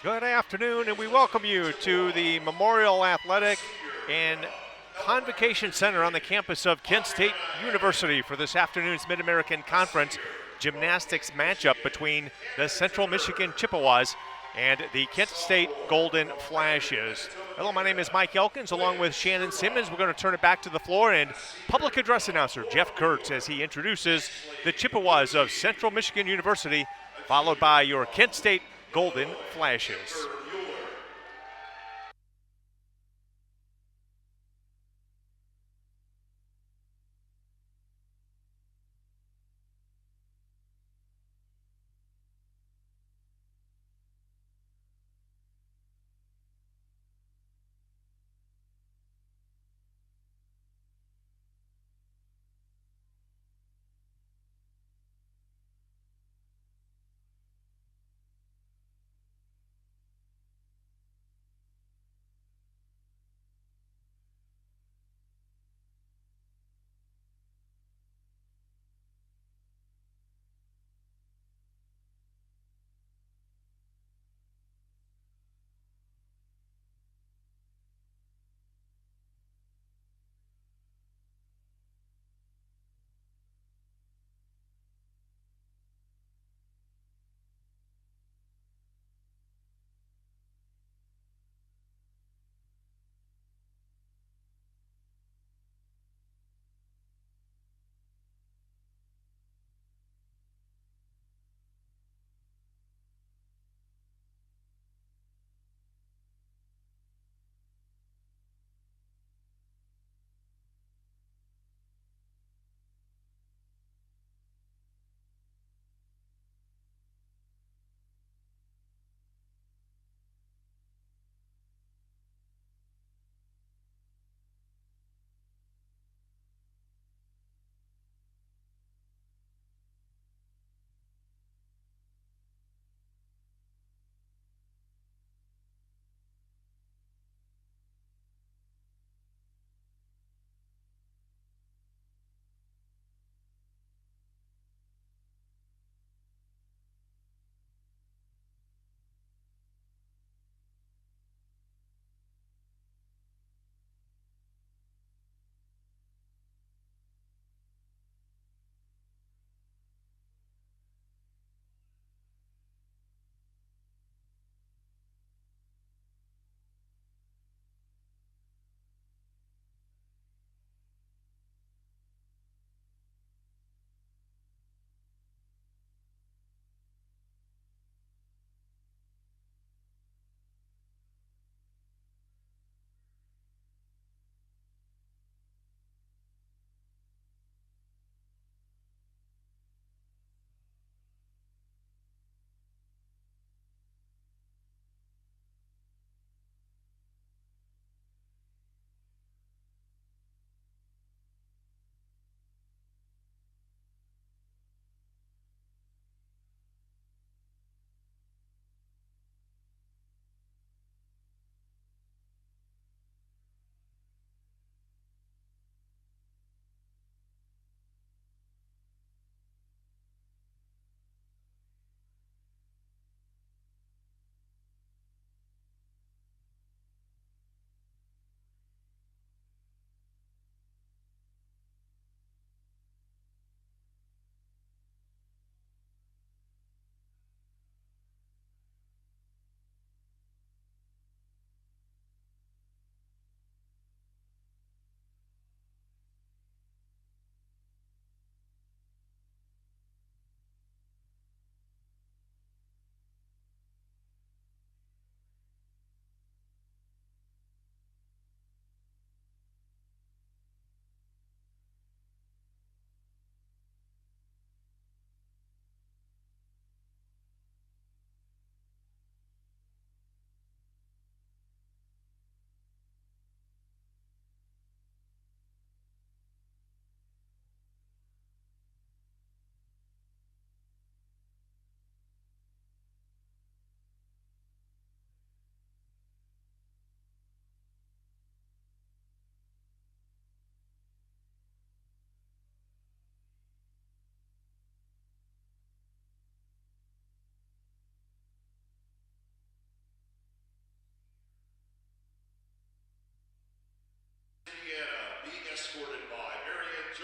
Good afternoon, and we welcome you to the Memorial Athletic and Convocation Center on the campus of Kent State University for this afternoon's Mid-American Conference gymnastics matchup between the Central Michigan Chippewas and the Kent State Golden Flashes. Hello, my name is Mike Elkins along with Shannon Simmons. We're going to turn it back to the floor and public address announcer Jeff Kurtz as he introduces the Chippewas of Central Michigan University, followed by your Kent State Golden Flashes.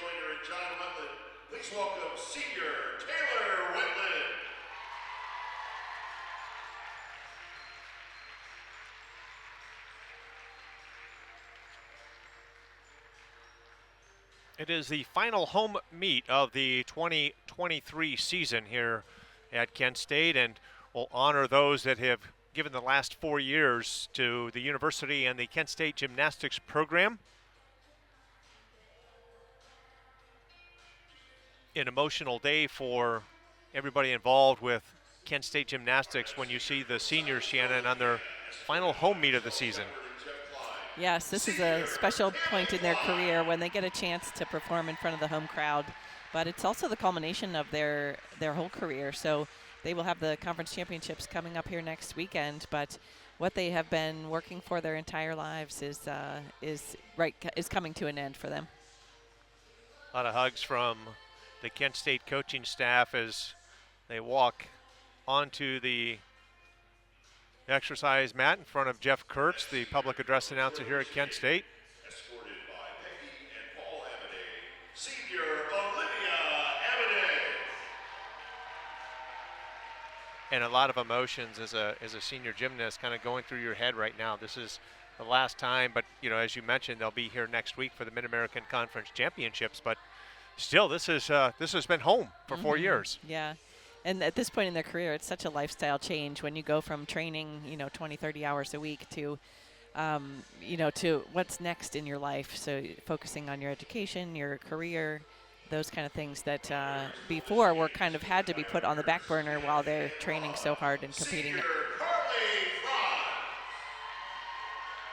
Joyner and John Wetland. Please welcome senior Taylor Wetland. It is the final home meet of the 2023 season here at Kent State, and we'll honor those that have given the last 4 years to the university and the Kent State gymnastics program. An emotional day for everybody involved with Kent State gymnastics when you see the seniors, Shannon, on their final home meet of the season. Yes, this is a special point in their career when they get a chance to perform in front of the home crowd, but it's also the culmination of their whole career. So they will have the conference championships coming up here next weekend, but what they have been working for their entire lives is coming to an end for them. A lot of hugs from the Kent State coaching staff as they walk onto the exercise mat in front of Jeff Kurtz, the public address announcer here at Kent State. Escorted by Peggy and Paul Amade, senior Olivia Amade. And a lot of emotions as a senior gymnast kind of going through your head right now. This is the last time, but you know, as you mentioned, they'll be here next week for the Mid-American Conference Championships, but still, this has been home for 4 years. Yeah. And at this point in their career, it's such a lifestyle change when you go from training, 20, 30 hours a week to, to what's next in your life. So focusing on your education, your career, those kind of things that before were kind of had to be put on the back burner while they're training so hard and competing.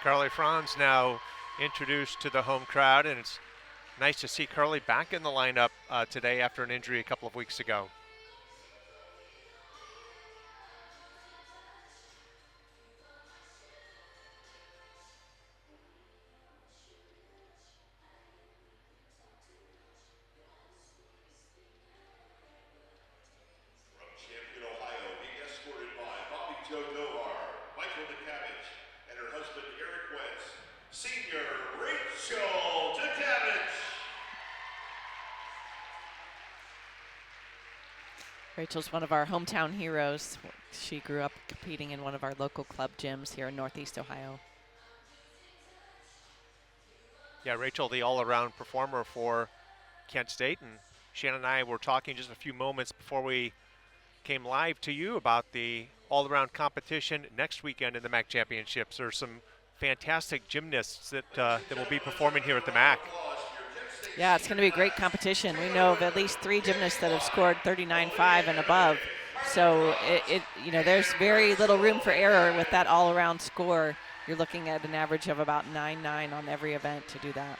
Carly Franz now introduced to the home crowd, and it's nice to see Carly back in the lineup today after an injury a couple of weeks ago. Rachel's one of our hometown heroes. She grew up competing in one of our local club gyms here in Northeast Ohio. Yeah, Rachel, the all-around performer for Kent State, and Shannon and I were talking just a few moments before we came live to you about the all-around competition next weekend in the MAC Championships. There's some fantastic gymnasts that will be performing here at the MAC. Yeah, it's going to be a great competition. We know of at least 3 gymnasts that have scored 39.5 and above. So there's very little room for error with that all-around score. You're looking at an average of about 9.9 on every event to do that.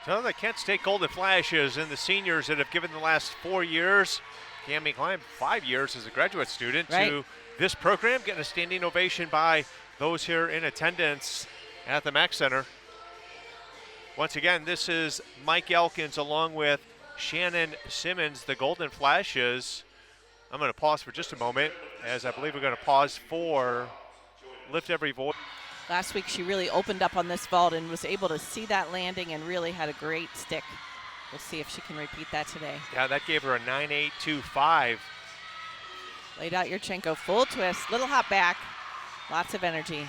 So the Kent State Golden Flashes and the seniors that have given the last 4 years, Cammy Klein 5 years as a graduate student, right, to this program, getting a standing ovation by those here in attendance at the MAC Center. Once again, this is Mike Elkins along with Shannon Simmons, the Golden Flashes. I'm going to pause for just a moment, as I believe we're going to pause for Lift Every Voice. Last week she really opened up on this vault and was able to see that landing and really had a great stick. We'll see if she can repeat that today. Yeah, that gave her a 9.825. Laid out Yurchenko, full twist, little hop back, lots of energy.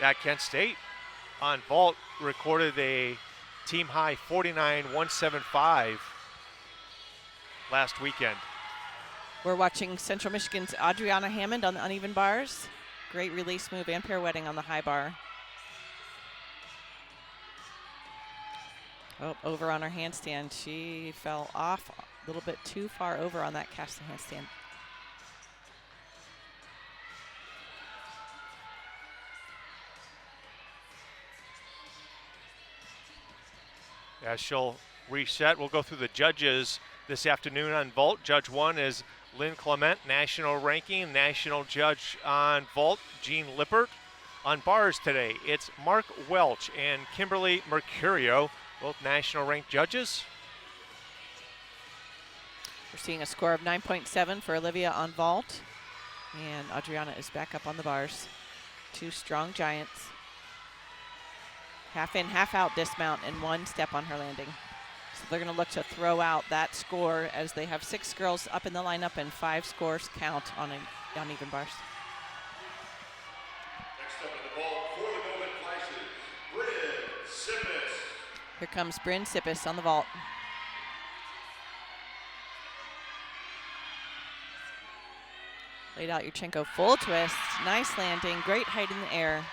At Kent State on vault recorded a team high 49.175 last weekend. We're watching Central Michigan's Adriana Hammond on the uneven bars. Great release move and pirouetting on the high bar. Oh, over on her handstand. She fell off a little bit too far over on that cast handstand. As she'll reset, we'll go through the judges this afternoon on vault. Judge 1 is Lynn Clement, national ranking. National judge on vault, Jean Lippert. On bars today, it's Mark Welch and Kimberly Mercurio, both national ranked judges. We're seeing a score of 9.7 for Olivia on vault. And Adriana is back up on the bars. Two strong giants. Half in, half out dismount and one step on her landing. So they're going to look to throw out that score as they have 6 girls up in the lineup and 5 scores count on even bars. Next up in the vault for the Golden Flashes, Bryn Sippis. Here comes Bryn Sippis on the vault. Laid out Yurchenko, full twist, nice landing, great height in the air.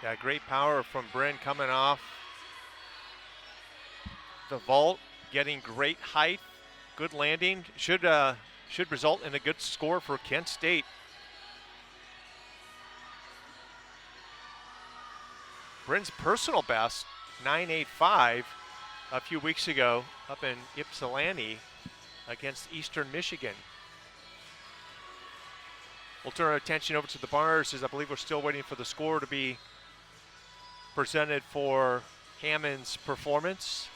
Yeah, great power from Bryn coming off the vault, getting great height, good landing. Should result in a good score for Kent State. Bryn's personal best, 9.85, a few weeks ago up in Ypsilanti against Eastern Michigan. We'll turn our attention over to the bars as I believe we're still waiting for the score to be presented for Hammond's performance.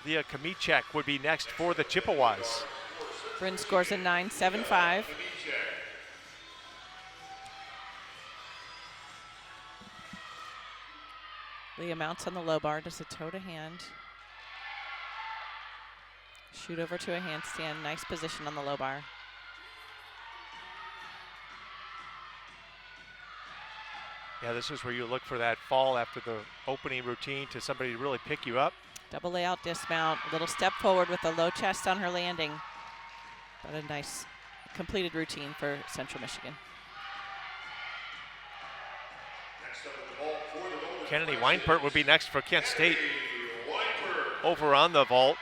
Leah Kamichek would be next for the Chippewas. Bryn scores a 9.75. Leah mounts on the low bar, does a toe to hand. Shoot over to a handstand, nice position on the low bar. Yeah, this is where you look for that fall after the opening routine to somebody to really pick you up. Double layout dismount, a little step forward with a low chest on her landing. But a nice completed routine for Central Michigan. Kennedy Weinpert would be next for Kent State. Over on the vault.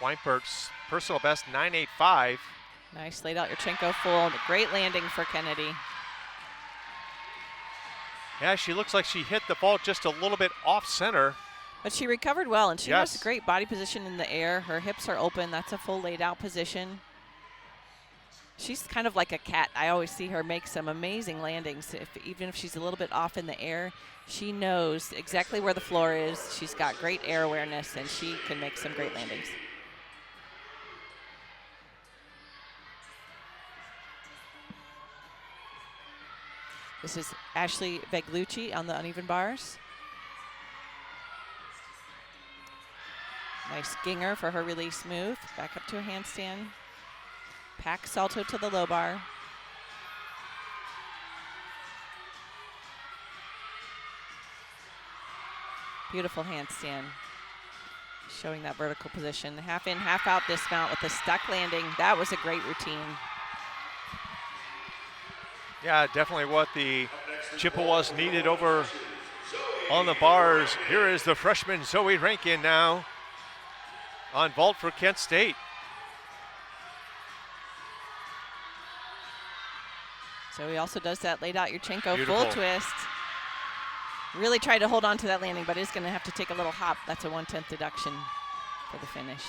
Weinpert's personal best, 9.85. Nice laid out Yurchenko full. Great landing for Kennedy. Yeah, she looks like she hit the vault just a little bit off center. But she recovered well, and she Yes. has a great body position in the air. Her hips are open. That's a full laid out position. She's kind of like a cat. I always see her make some amazing landings. Even if she's a little bit off in the air, she knows exactly where the floor is. She's got great air awareness, and she can make some great landings. This is Ashley Veglucci on the uneven bars. Nice ginger for her release move. Back up to a handstand. Pack salto to the low bar. Beautiful handstand. Showing that vertical position. Half in, half out dismount with a stuck landing. That was a great routine. Yeah, definitely what the Chippewas needed over on the bars. Here is the freshman Zoe Rankin now on vault for Kent State. So he also does that laid out Yurchenko Beautiful. full twist. Really tried to hold on to that landing, but is going to have to take a little hop. That's a 1/10 deduction for the finish.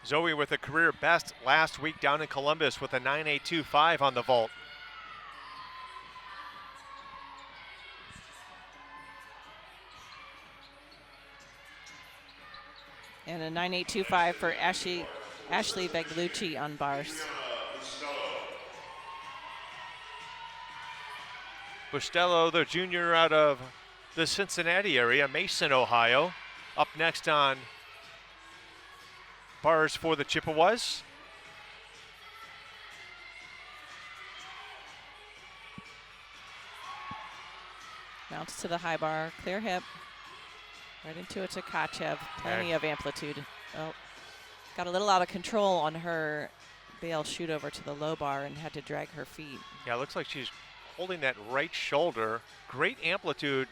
Zoe with a career best last week down in Columbus with a 9.825 on the vault. And a 9.825 for Ashley Veglucci on bars. Bustello, the junior out of the Cincinnati area, Mason, Ohio, up next on bars for the Chippewas. Mounts to the high bar, clear hip. Right into a Tkachev, plenty of amplitude. Oh, got a little out of control on her bail shoot over to the low bar and had to drag her feet. Yeah, it looks like she's holding that right shoulder. Great amplitude,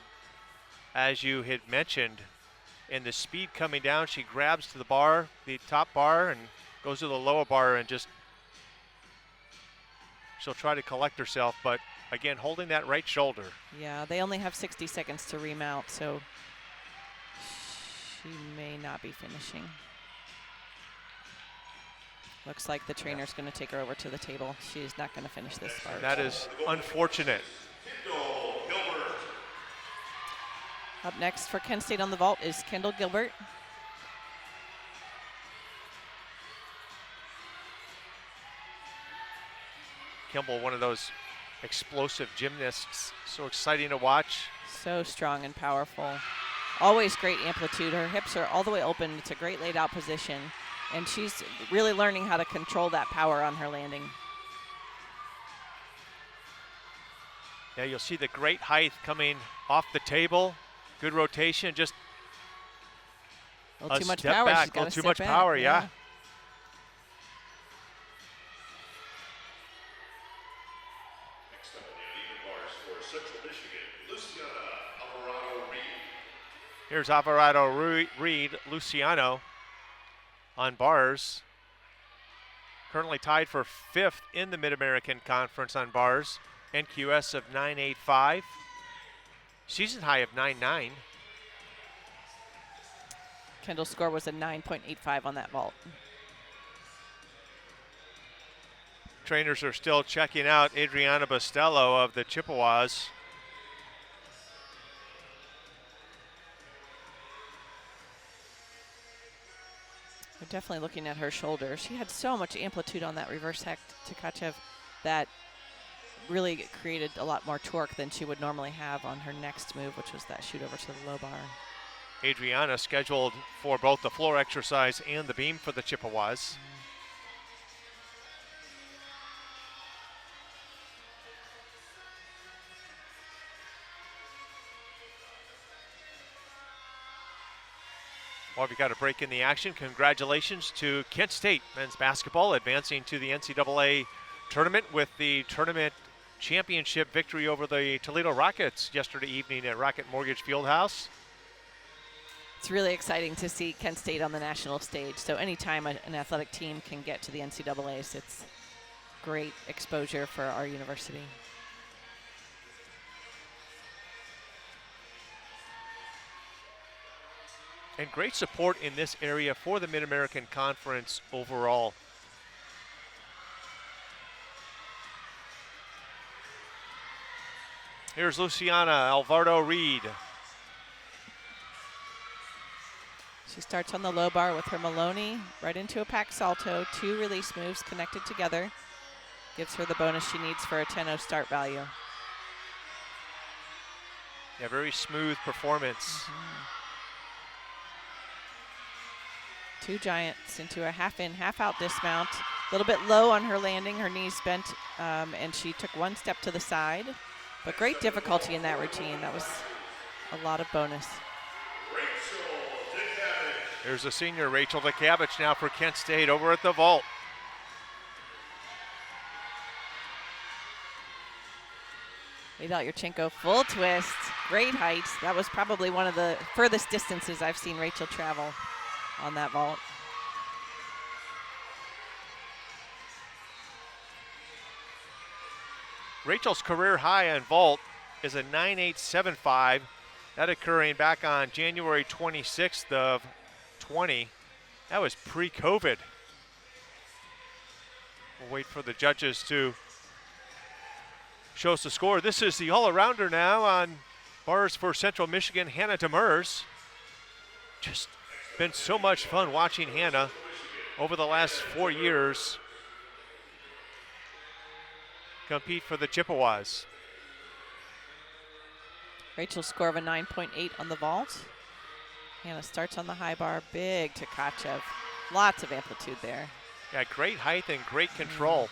as you had mentioned. And the speed coming down, she grabs to the bar, the top bar, and goes to the lower bar and just, she'll try to collect herself, but again, holding that right shoulder. Yeah, they only have 60 seconds to remount, so she may not be finishing. Looks like the trainer's going to take her over to the table. She's not going to finish this part. That is unfortunate. Up next for Kent State on the vault is Kendall Gilbert. Kimball, one of those explosive gymnasts, so exciting to watch. So strong and powerful. Always great amplitude. Her hips are all the way open. It's a great laid out position. And she's really learning how to control that power on her landing. Yeah, you'll see the great height coming off the table. Good rotation, just a little too much step power. back. She's gotta Too step much back. power, yeah. Next up on the uneven bars for Central Michigan, Luciana Alvarado-Reed. Here's Alvarado Reed, Luciano on bars. Currently tied for 5th in the Mid-American Conference on bars. NQS of 9.85. Season high of 9.9. Kendall's score was a 9.85 on that vault. Trainers are still checking out Adriana Bastello of the Chippewas. We're definitely looking at her shoulder. She had so much amplitude on that reverse hecht to Tkachev that really created a lot more torque than she would normally have on her next move, which was that shoot over to the low bar. Adriana scheduled for both the floor exercise and the beam for the Chippewas. Well, we got a break in the action. Congratulations to Kent State men's basketball advancing to the NCAA tournament with the tournament championship victory over the Toledo Rockets yesterday evening at Rocket Mortgage Fieldhouse. It's really exciting to see Kent State on the national stage. So anytime an athletic team can get to the NCAAs, it's great exposure for our university. And great support in this area for the Mid-American Conference overall. Here's Luciana Alvarado-Reed. She starts on the low bar with her Maloney right into a pack salto. 2 release moves connected together. Gives her the bonus she needs for a 10-0 start value. Yeah, very smooth performance. 2 giants into a half-in, half-out dismount. A little bit low on her landing. Her knees bent, and she took 1 step to the side. But great difficulty in that routine. That was a lot of bonus. There's a senior, Rachel DeCavich, now for Kent State over at the vault. Lead Yurchenko, full twist, great height. That was probably one of the furthest distances I've seen Rachel travel on that vault. Rachel's career high on vault is a 9.875. That occurring back on January 26th of 20. That was pre-COVID. We'll wait for the judges to show us the score. This is the all-arounder now on bars for Central Michigan, Hannah Demers. Just been so much fun watching Hannah over the last 4 years compete for the Chippewas. Rachel's score of a 9.8 on the vault. Hannah starts on the high bar, big to Tkachev. Lots of amplitude there. Yeah, great height and great control.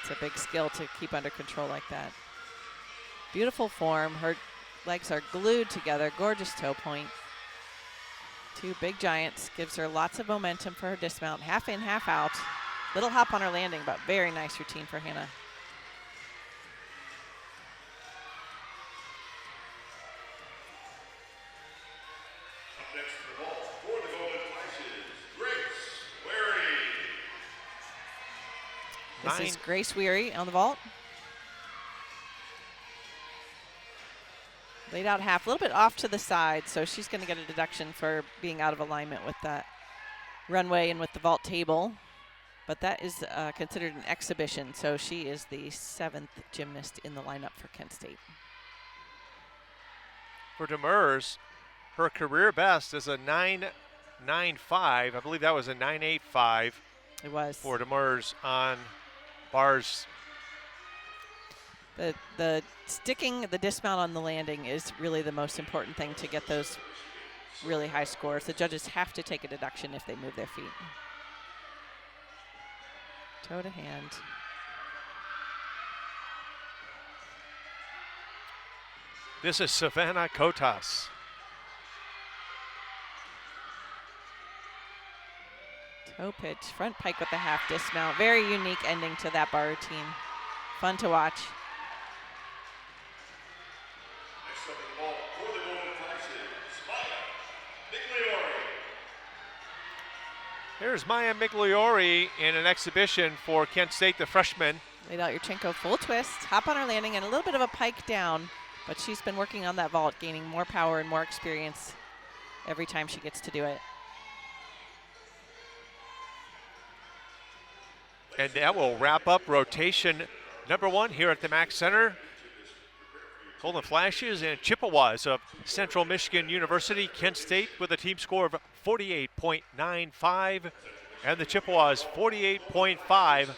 It's a big skill to keep under control like that. Beautiful form. Her legs are glued together. Gorgeous toe point. 2 big giants. Gives her lots of momentum for her dismount. Half in, half out. Little hop on her landing, but very nice routine for Hannah. Up next to the vault for the Golden Flashes, Grace Wary. This is Grace Weary on the vault. Laid out half, a little bit off to the side, so she's going to get a deduction for being out of alignment with that runway and with the vault table. but that is considered an exhibition, so she is the 7th gymnast in the lineup for Kent State. For Demers, her career best is a 9.95. I believe that was a 9.85. It was. For Demers on bars. The sticking the dismount on the landing is really the most important thing to get those really high scores. The judges have to take a deduction if they move their feet. Toe to hand. This is Savannah Kotas. Toe pitch, front pike with the half dismount. Very unique ending to that bar routine. Fun to watch. Next up in the ball for the Golden Flashes, Maya Migliori. Here's Maya Migliori in an exhibition for Kent State, the freshman. Laid out Yurchenko full twist, hop on her landing, and a little bit of a pike down, but she's been working on that vault, gaining more power and more experience every time she gets to do it. And that will wrap up rotation number 1 here at the Mack Center. Golden Flashes and Chippewas of Central Michigan University. Kent State with a team score of 48.95, and the Chippewas 48.5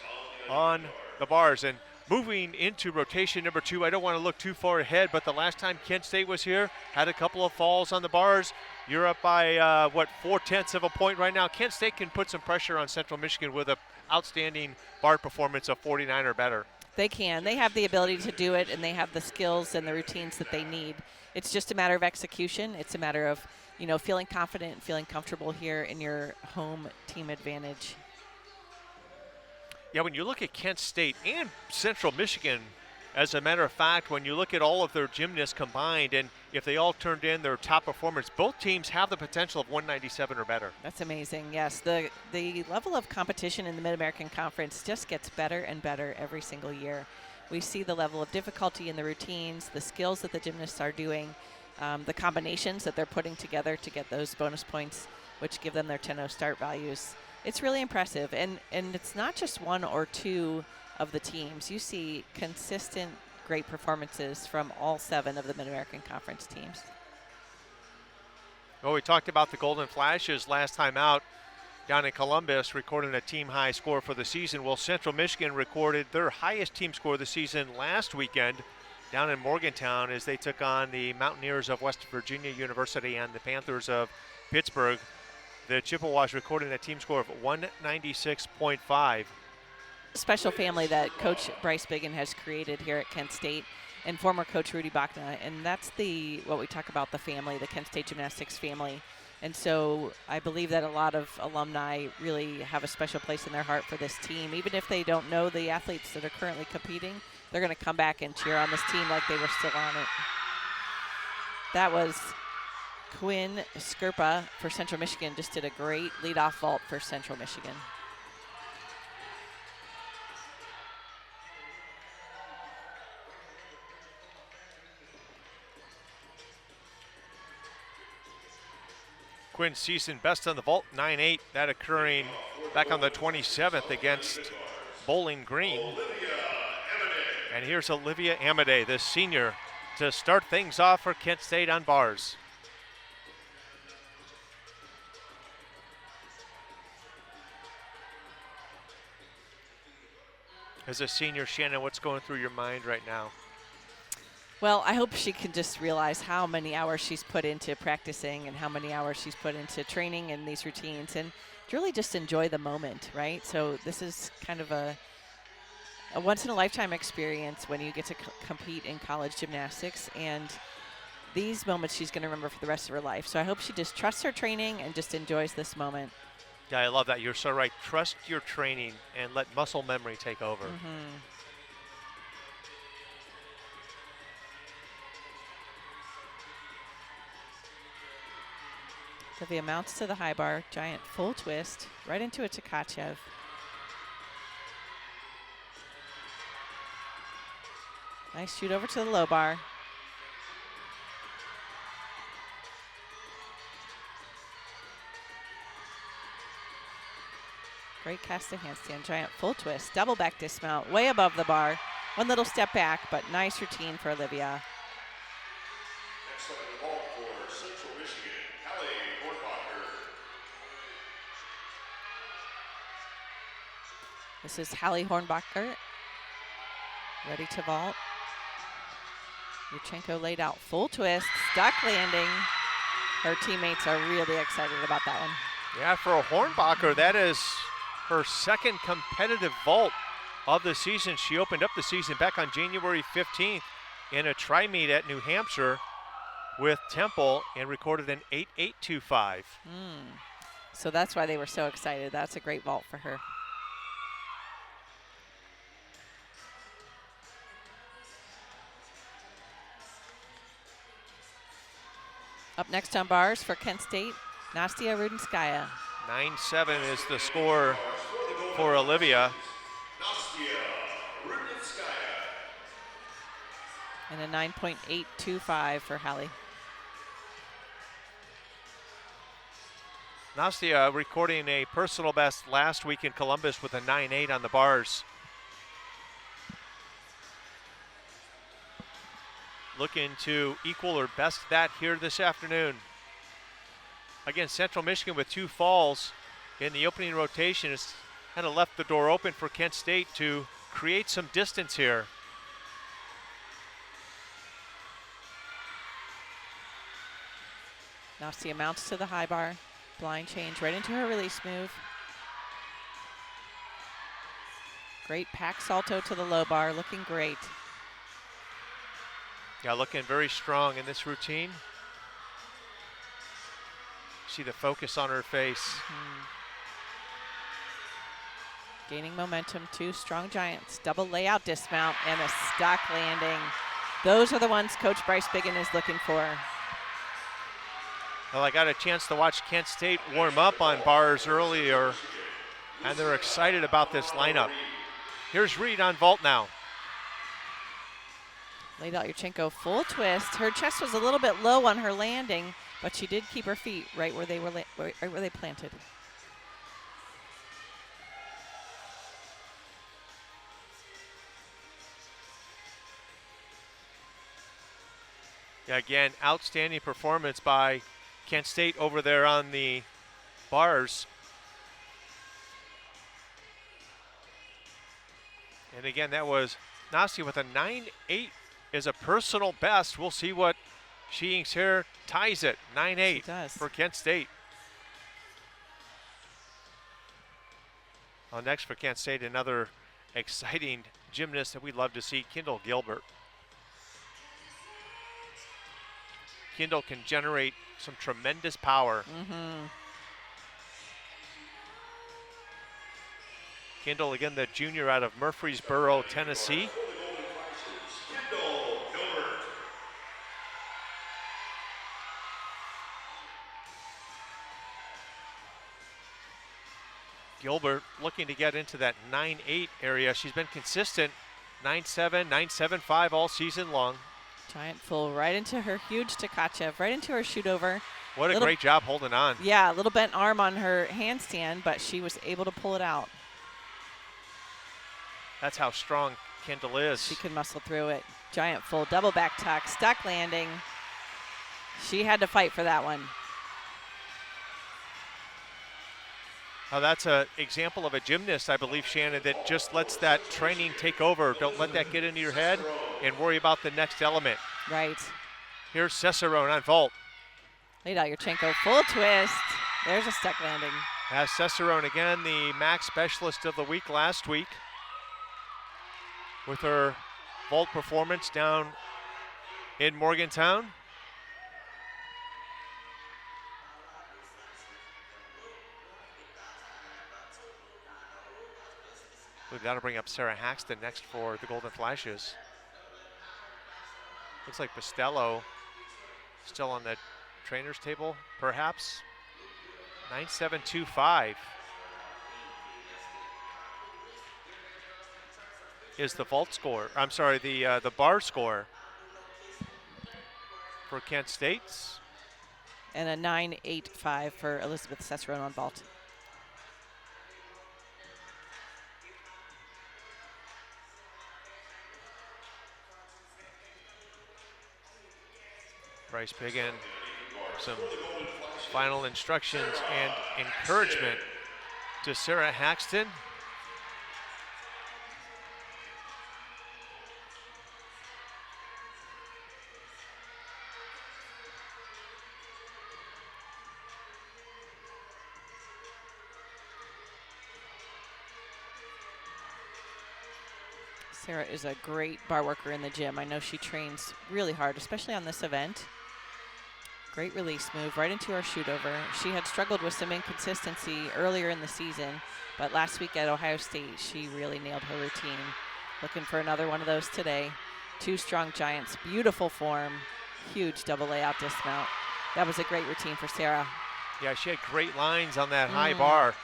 on the bars. And moving into rotation number 2, I don't want to look too far ahead, but the last time Kent State was here, had a couple of falls on the bars. You're up by, 4/10 of a point right now. Kent State can put some pressure on Central Michigan with an outstanding bar performance of 49 or better. They can. They have the ability to do it, and they have the skills and the routines that they need. It's just a matter of execution. It's a matter of, feeling confident and feeling comfortable here in your home team advantage. Yeah, when you look at Kent State and Central Michigan, as a matter of fact, when you look at all of their gymnasts combined, and if they all turned in their top performance, both teams have the potential of 197 or better. That's amazing. Yes, the level of competition in the Mid-American Conference just gets better and better every single year. We see the level of difficulty in the routines, the skills that the gymnasts are doing, the combinations that they're putting together to get those bonus points, which give them their 10-0 start values. It's really impressive, and it's not just one or two of the teams. You see consistent great performances from all 7 of the Mid-American Conference teams. Well, we talked about the Golden Flashes last time out down in Columbus, recording a team high score for the season. Well, Central Michigan recorded their highest team score of the season last weekend down in Morgantown as they took on the Mountaineers of West Virginia University and the Panthers of Pittsburgh. The Chippewas recording a team score of 196.5. Special family that Coach Bryce Biggin has created here at Kent State, and former Coach Rudy Bachna, and that's what we talk about, the family, the Kent State Gymnastics family. And so I believe that a lot of alumni really have a special place in their heart for this team. Even if they don't know the athletes that are currently competing, they're going to come back and cheer on this team like they were still on it. That was Quinn Skirpa for Central Michigan, just did a great leadoff vault for Central Michigan. Quinn's season best on the vault, 9.8. That occurring back on the 27th against Bowling Green. And here's Olivia Amadei, the senior, to start things off for Kent State on bars. As a senior, Shannon, what's going through your mind right now? Well, I hope she can just realize how many hours she's put into practicing and how many hours she's put into training and these routines, and really just enjoy the moment, right? So this is kind of a once-in-a-lifetime experience when you get to compete in college gymnastics, and these moments she's going to remember for the rest of her life. So I hope she just trusts her training and just enjoys this moment. Yeah, I love that. You're so right. Trust your training and let muscle memory take over. Mm-hmm. Olivia mounts to the high bar, giant full twist, right into a Tkachev. Nice shoot over to the low bar. Great cast of handstand, giant full twist, double back dismount, way above the bar. One little step back, but nice routine for Olivia. Next up in the vault for Central Michigan, Hallie Hornbacher. This is Hallie Hornbacher, ready to vault. Yurchenko laid out full twist, stuck landing. Her teammates are really excited about that one. Yeah, for a Hornbacher, that is her second competitive vault of the season. She opened up the season back on January 15th in a tri-meet at New Hampshire with Temple and recorded an 8.825. So that's why they were so excited. That's a great vault for her. Up next on bars for Kent State, Nastia Rudenskaya. 9-7 is the score for Olivia. Nastia Rudenskaya. And a 9.825 for Hallie. Nastia recording a personal best last week in Columbus with a 9.8 on the bars. Looking to equal or best that here this afternoon. Again, Central Michigan with 2 falls in the opening rotation has kind of left the door open for Kent State to create some distance here. Nastia mounts to the high bar. Blind change right into her release move. Great pack salto to the low bar, looking great. Yeah, looking very strong in this routine. See the focus on her face. Gaining momentum, 2 strong giants. Double layout dismount and a stuck landing. Those are the ones Coach Bryce Biggin is looking for. Well, I got a chance to watch Kent State warm up on bars earlier, and they're excited about this lineup. Here's Reed on vault now. Laid out Yurchenko full twist. Her chest was a little bit low on her landing, but she did keep her feet right where they were right where they planted. Yeah, again, outstanding performance by Kent State over there on the bars. And again, that was Nastia with a 9.8 is a personal best. We'll see what she inks here. Ties it, 9.8 for Kent State. Well, next for Kent State, another exciting gymnast that we'd love to see, Kendall Gilbert. Kendall can generate some tremendous power. Kendall, again, the junior out of Murfreesboro, Tennessee. Gilbert looking to get into that 9.8 area. She's been consistent, 9.7, 9.75 all season long. Giant full right into her huge Tkachev, right into her shoot over. What a great job holding on. Yeah, a little bent arm on her handstand, but she was able to pull it out. That's how strong Kendall is. She can muscle through it. Giant full, double back tuck, stuck landing. She had to fight for that one. That's an example of a gymnast, I believe, Shannon, that just lets that training take over. Don't let that get into your head and worry about the next element. Right. Here's Cicerone on vault. Laid out Yurchenko, full twist. There's a stuck landing. As Cicerone, again, the MAC specialist of the week last week, with her vault performance down in Morgantown. We've got to bring up Sarah Haxton next for the Golden Flashes. Looks like Costello still on the trainer's table, perhaps. 9.725 is the vault score. I'm sorry, the bar score for Kent State's. And a 9.85 for Elizabeth Cicerone on vault. Bryce Biggin, some final instructions and encouragement to Sarah Haxton. Sarah is a great bar worker in the gym. I know she trains really hard, especially on this event. Great release move right into our shoot over. She had struggled with some inconsistency earlier in the season, but last week at Ohio State, she really nailed her routine. Looking for another one of those today. Two strong giants, beautiful form, huge double layout dismount. That was a great routine for Sarah. Yeah, she had great lines on that high bar.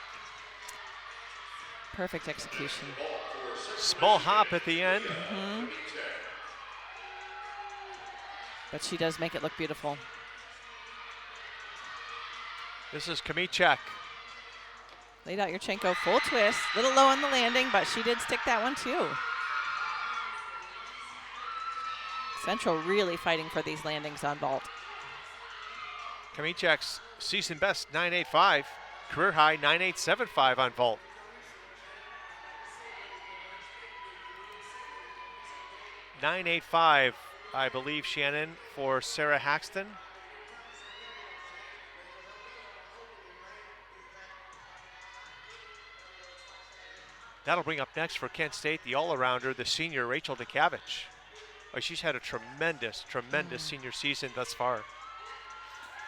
Perfect execution. Small hop at the end. But she does make it look beautiful. This is Kamichek. Laid out Yurchenko, full twist. Little low on the landing, but she did stick that one too. Central really fighting for these landings on vault. Kamichek's season best 9.85, career high 9.875 on vault. .985, I believe, Shannon, for Sarah Haxton. That'll bring up next for Kent State the all-arounder, the senior Rachel DeCavich. Oh, she's had a tremendous senior season thus far.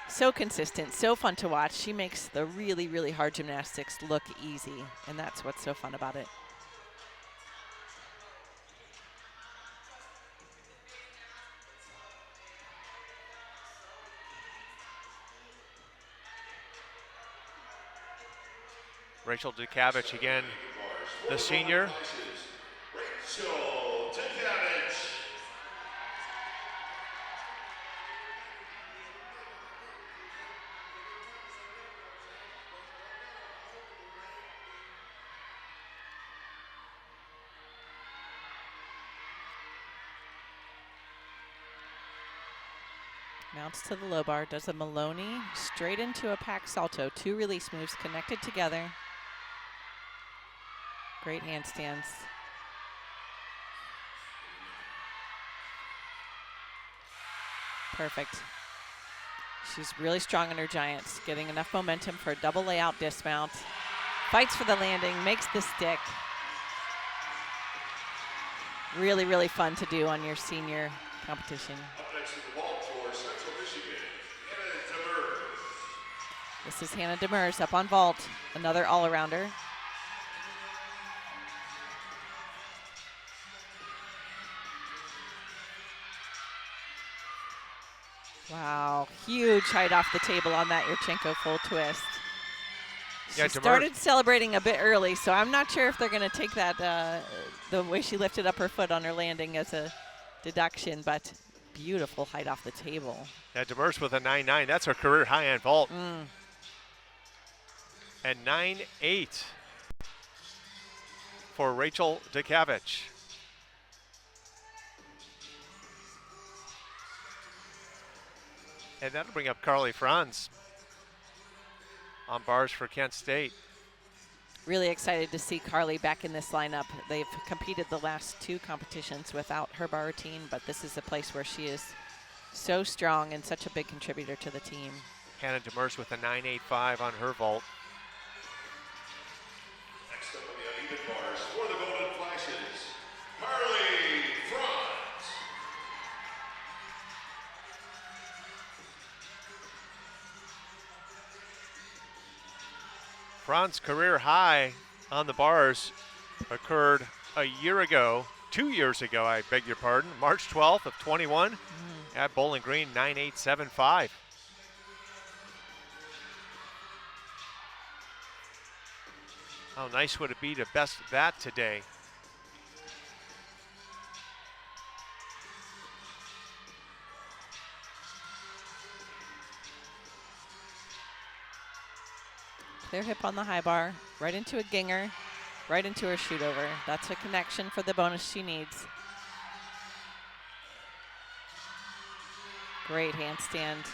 So consistent, so fun to watch. She makes the really, really hard gymnastics look easy, and that's what's so fun about it. Rachel DeCavich again, the senior. Rachel DeCavich. Mounts to the low bar, does a Maloney, straight into a pack salto. Two release moves connected together. Great handstands. Perfect. She's really strong in her giants, getting enough momentum for a double layout dismount. Fights for the landing, makes the stick. Really, really fun to do on your senior competition. Up next to the vault for Central Michigan, Hannah Demers. This is Hannah Demers up on vault, another all-arounder. Wow, huge height off the table on that Yurchenko full twist. She started celebrating a bit early, so I'm not sure if they're going to take that, the way she lifted up her foot on her landing as a deduction, but beautiful height off the table. Yeah, Demers with a 9.9. That's her career high on vault. And 9.8 for Rachel DeCavich. And that'll bring up Carly Franz on bars for Kent State. Really excited to see Carly back in this lineup. They've competed the last two competitions without her bar routine, but this is a place where she is so strong and such a big contributor to the team. Hannah Demers with a 9.85 on her vault. Next up on the uneven bars for the Golden Flashes, Carly Franz. Franz's career high on the bars occurred a year ago, 2 years ago, I beg your pardon, March 12th of 21 at Bowling Green, 9.875. How nice would it be to best that today? Clear hip on the high bar, right into a ginger, right into her shoot over. That's a connection for the bonus she needs. Great handstand.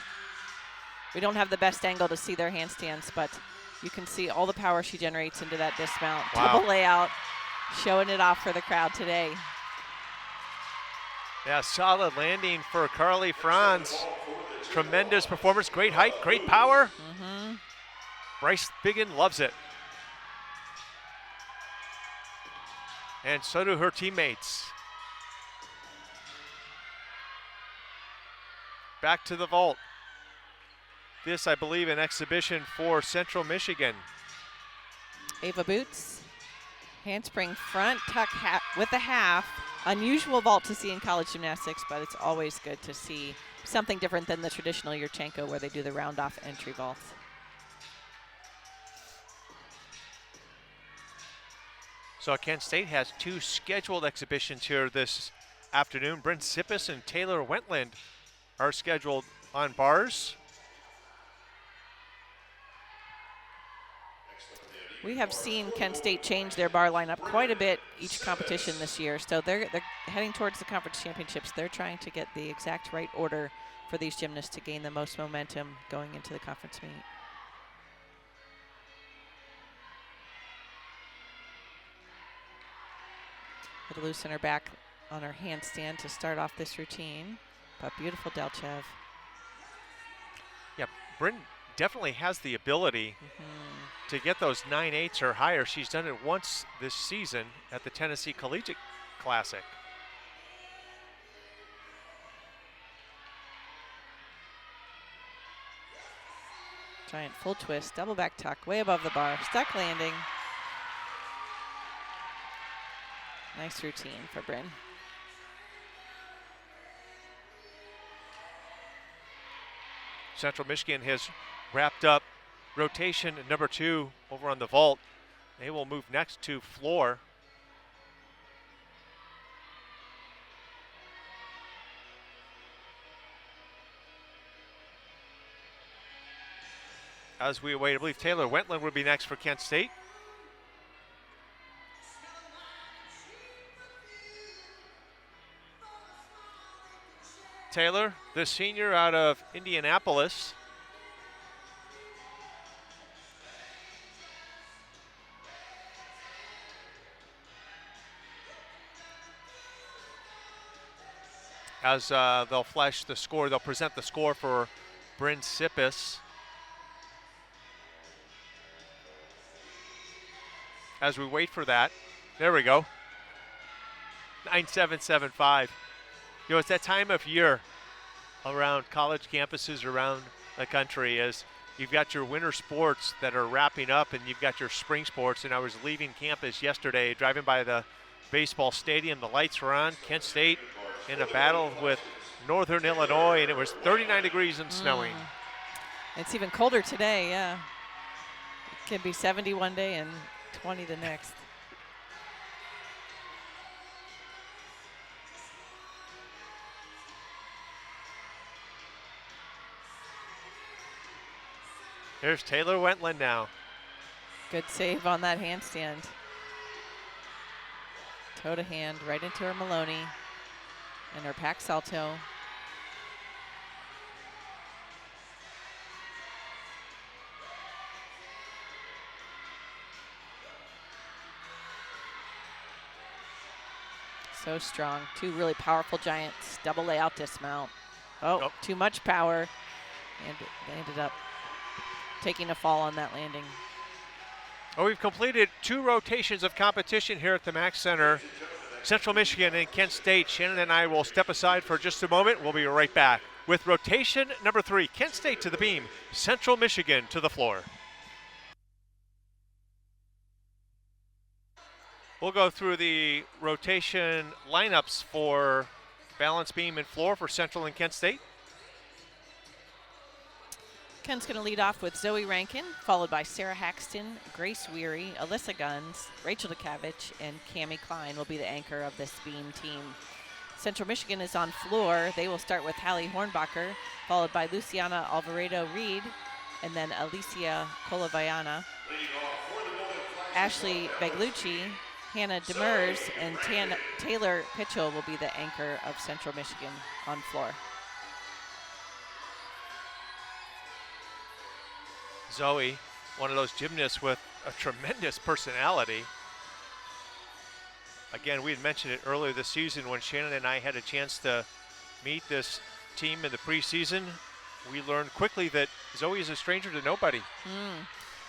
We don't have the best angle to see their handstands, but you can see all the power she generates into that dismount. Wow. Double layout, showing it off for the crowd today. Yeah, solid landing for Carly Franz. Tremendous performance, great height, great power. Bryce Biggin loves it. And so do her teammates. Back to the vault. This, I believe, an exhibition for Central Michigan. Ava Boots, handspring front tuck with a half. Unusual vault to see in college gymnastics, but it's always good to see something different than the traditional Yurchenko where they do the round off entry vault. So Kent State has 2 scheduled exhibitions here this afternoon. Bryn Sippis and Taylor Wentland are scheduled on bars. We have seen Kent State change their bar lineup quite a bit each competition this year. So they're heading towards the conference championships. They're trying to get the exact right order for these gymnasts to gain the most momentum going into the conference meet. Little loose in her back on her handstand to start off this routine, but beautiful Delchev. Yeah, Bryn definitely has the ability to get those 9.8s or higher. She's done it once this season at the Tennessee Collegiate Classic. Giant full twist, double back tuck, way above the bar, stuck landing. Nice routine for Bryn. Central Michigan has wrapped up rotation number 2 over on the vault. They will move next to floor. As we await, I believe Taylor Wentland would be next for Kent State. Taylor, the senior out of Indianapolis. As they'll flash the score, they'll present the score for Bryn Sippis. As we wait for that, there we go. 9.775. You know, it's that time of year around college campuses around the country as you've got your winter sports that are wrapping up and you've got your spring sports. And I was leaving campus yesterday, driving by the baseball stadium. The lights were on. Kent State in a battle with Northern Illinois, and it was 39 degrees and snowing. It's even colder today, yeah. It can be 70 one day and 20 the next. There's Taylor Wentland now. Good save on that handstand. Toe to hand right into her Maloney and her pack salto. So strong. 2 really powerful giants. Double layout dismount. Oh, too much power. And they ended up taking a fall on that landing. Well, we've completed 2 rotations of competition here at the Mack Center. Central Michigan and Kent State. Shannon and I will step aside for just a moment. We'll be right back with rotation number 3. Kent State to the beam, Central Michigan to the floor. We'll go through the rotation lineups for balance beam and floor for Central and Kent State. Kent's going to lead off with Zoe Rankin, followed by Sarah Haxton, Grace Weary, Alyssa Guns, Rachel DeKavich, and Cammie Klein will be the anchor of this beam team. Central Michigan is on floor. They will start with Hallie Hornbacher, followed by Luciana Alvaredo-Reed, and then Alicia Colavayana. Ashley Beglucci, Hannah Demers, and Taylor Pitchell will be the anchor of Central Michigan on floor. Zoe, one of those gymnasts with a tremendous personality. Again, we had mentioned it earlier this season when Shannon and I had a chance to meet this team in the preseason. We learned quickly that Zoe is a stranger to nobody.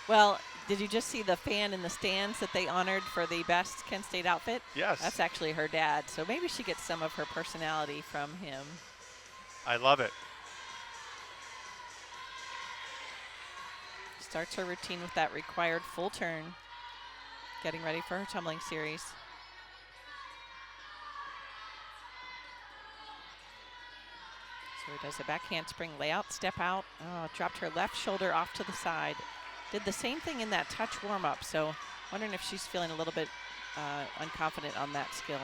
Well, did you just see the fan in the stands that they honored for the best Kent State outfit? Yes. That's actually her dad, so maybe she gets some of her personality from him. I love it. Starts her routine with that required full turn, getting ready for her tumbling series. So he does a back handspring, layout, step out. Oh, dropped her left shoulder off to the side. Did the same thing in that touch warm-up, so wondering if she's feeling a little bit unconfident on that skill.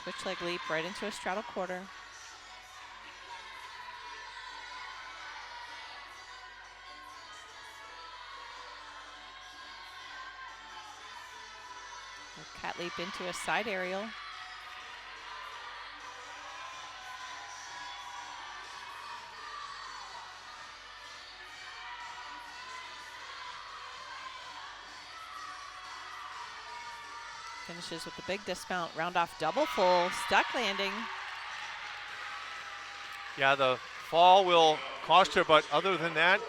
Switch leg leap right into a straddle quarter. A cat leap into a side aerial. Finishes with the big dismount, round off double full, stuck landing. Yeah, the fall will cost her, but other than that,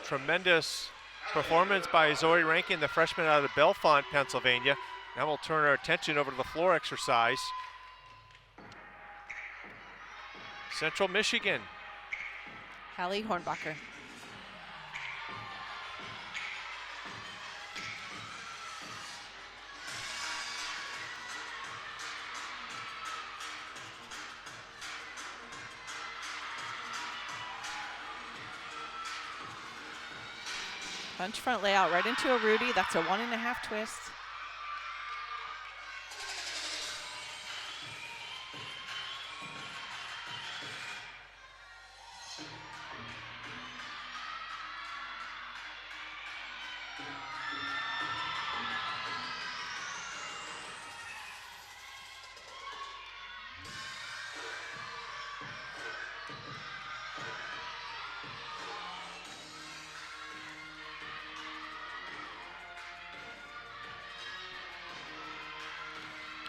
tremendous performance by Zoe Rankin, the freshman out of Bellefonte, Pennsylvania. Now we'll turn our attention over to the floor exercise. Central Michigan. Hallie Hornbacher. Punch front layout right into a Rudy. That's a 1.5 twist.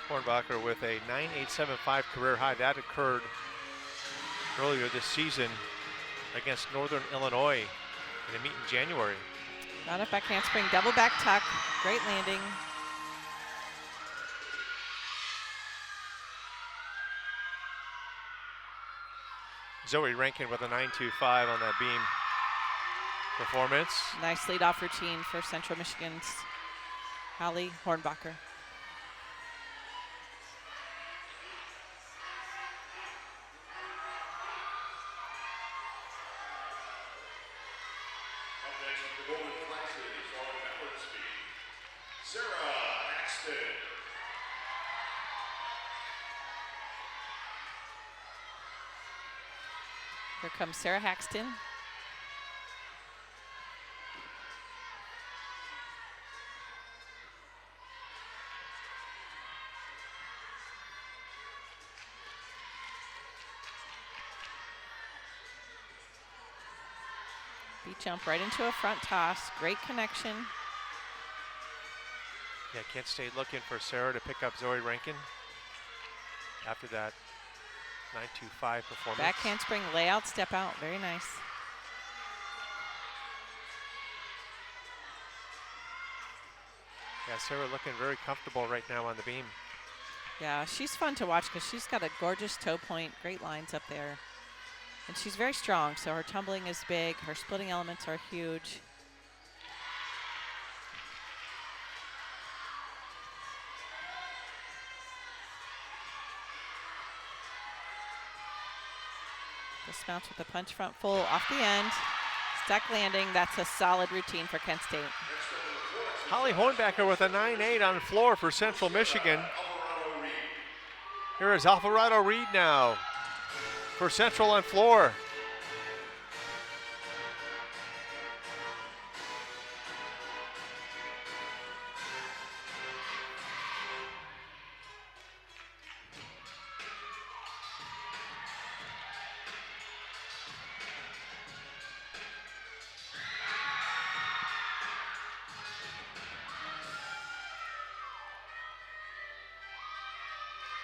Hornbacher with a 9.875 career high. That occurred earlier this season against Northern Illinois in a meet in January. Round up back handspring, double back tuck. Great landing. Zoe Rankin with a 9.25 on that beam performance. Nice lead off routine for Central Michigan's Hallie Hornbacher. Up next, the Golden Flashes on ballot speed. Sarah Axton. Here comes Sarah Haxton. Beat jump right into a front toss. Great connection. Yeah, Kent State looking for Sarah to pick up Zoe Rankin after that 9.25 performance. Back handspring, layout, step out. Very nice. Yeah, Sarah looking very comfortable right now on the beam. Yeah, she's fun to watch because she's got a gorgeous toe point, great lines up there. And she's very strong, so her tumbling is big, her splitting elements are huge. Dismounts with the punch front full off the end. Stuck landing, that's a solid routine for Kent State. Hallie Hornbacher with a 9.8 on floor for Central Michigan. Here is Alvarado Reed now for Central on floor.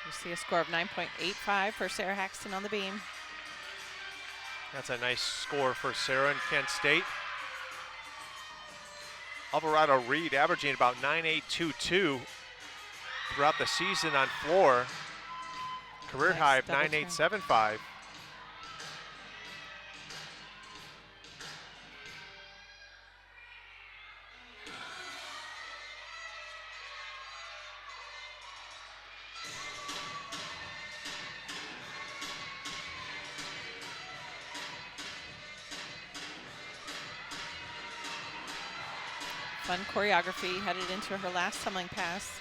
You see a score of 9.85 for Sarah Haxton on the beam. That's a nice score for Sarah and Kent State. Alvarado Reed averaging about 9.822 throughout the season on floor. Career Nice high of double turn. 9.875. Fun choreography headed into her last tumbling pass.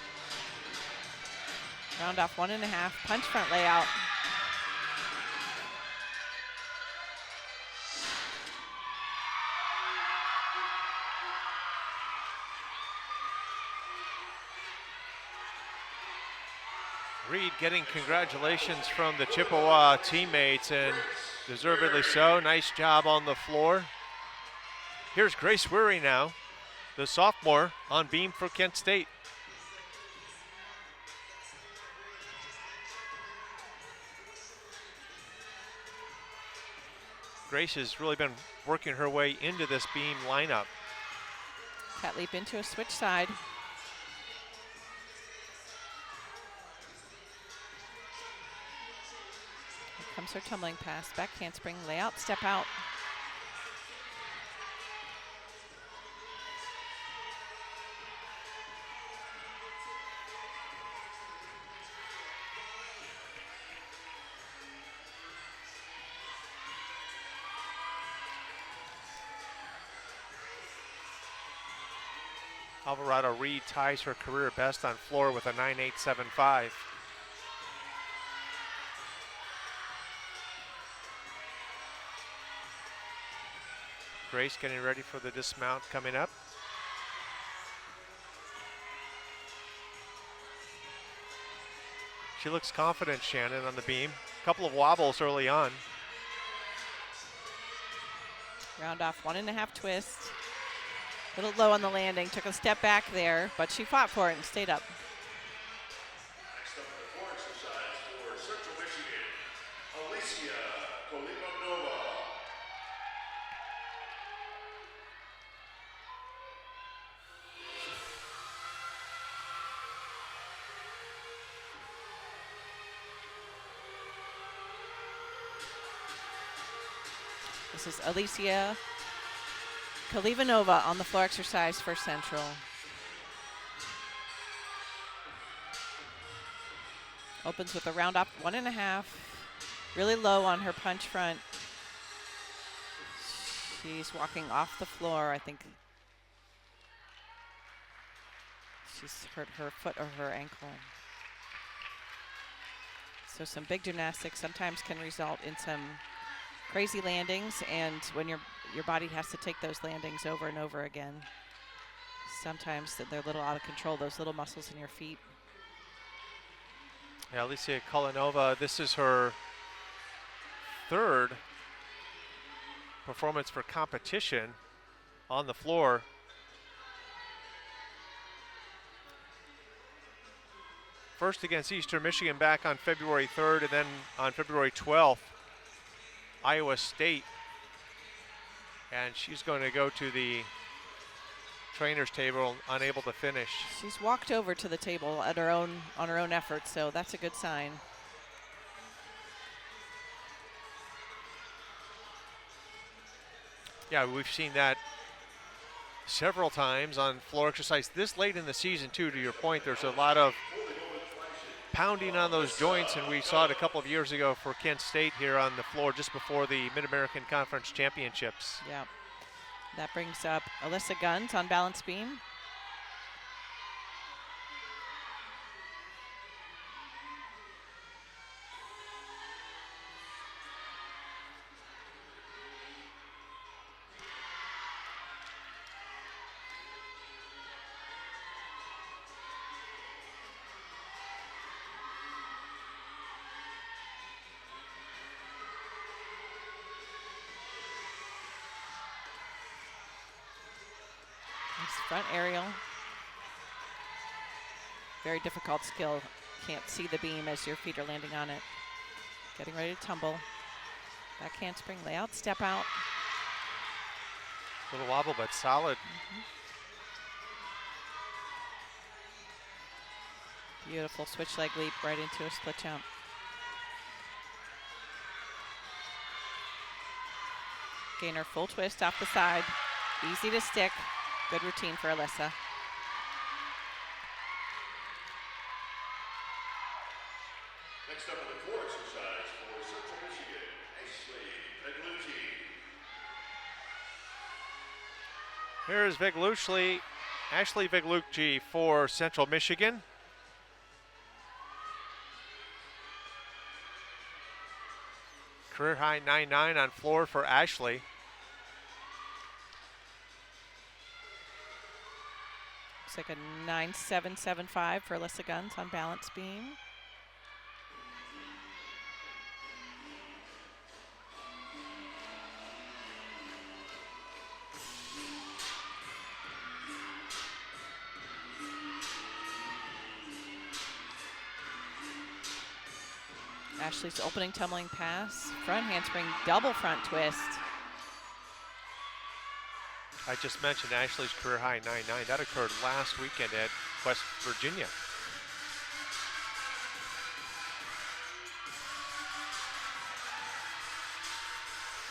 Round off 1.5, punch front layout. Reed getting congratulations from the Chippewa teammates, and deservedly so. Nice job on the floor. Here's Grace Weary now, the sophomore on beam for Kent State. Grace has really been working her way into this beam lineup. Cat leap into a switch side. Here comes her tumbling pass. Back handspring, layout, step out. Alvarado Reed ties her career best on floor with a 9.875. Grace getting ready for the dismount coming up. She looks confident, Shannon, on the beam. A couple of wobbles early on. Round off 1.5 twist. A little low on the landing, took a step back there, but she fought for it and stayed up. Next up, the floor exercise for Central Michigan, Alicia Kolimanova. This is Alicia Kolivanova on the floor exercise for Central. Opens with a round off 1.5. Really low on her punch front. She's walking off the floor. I think she's hurt her foot or her ankle. So some big gymnastics sometimes can result in some crazy landings, and when your body has to take those landings over and over again, sometimes they're a little out of control, those little muscles in your feet. Yeah, Alicia Kolinova, this is her third performance for competition on the floor. First against Eastern Michigan back on February 3rd, and then on February 12th, Iowa State. And she's going to go to the trainer's table, unable to finish. She's walked over to the table at her own on her own effort, so that's a good sign. Yeah, we've seen that several times on floor exercise this late in the season too. To your point, there's a lot of pounding on those joints, and we saw it a couple of years ago for Kent State here on the floor just before the Mid-American Conference Championships. Yeah. That brings up Alyssa Guns on balance beam. Nice front aerial. Very difficult skill can't see the beam as your feet are landing on it. Getting ready to tumble. Back handspring, layout, step out. Little wobble, but solid. Beautiful switch leg leap right into a split jump. Gainer full twist off the side. Easy to stick. Good routine for Alyssa. Next up in the core exercise for Central Michigan, Here's Ashley Viglucci for Central Michigan. Career high 9.9 on floor for Ashley. Looks like a 9.775 for Alyssa Guns on balance beam. Ashley's opening tumbling pass, front handspring, double front twist. I just mentioned Ashley's career high 9.9. That occurred last weekend at West Virginia.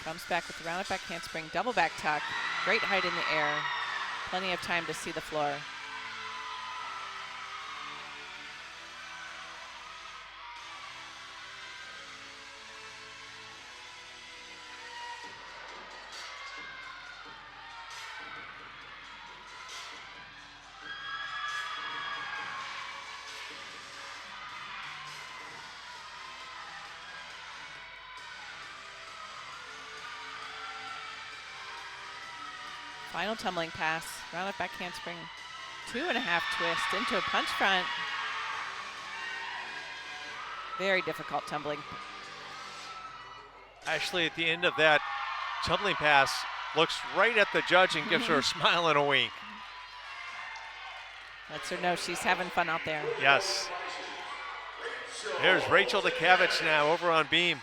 Comes back with the rounded back handspring, double back tuck. Great height in the air. Plenty of time to see the floor. Final tumbling pass, rounded back handspring, 2.5 twist into a punch front. Very difficult tumbling. Ashley at the end of that tumbling pass looks right at the judge and gives her a smile and a wink. Lets her know she's having fun out there. Yes. There's Rachel DeCavich now over on beam.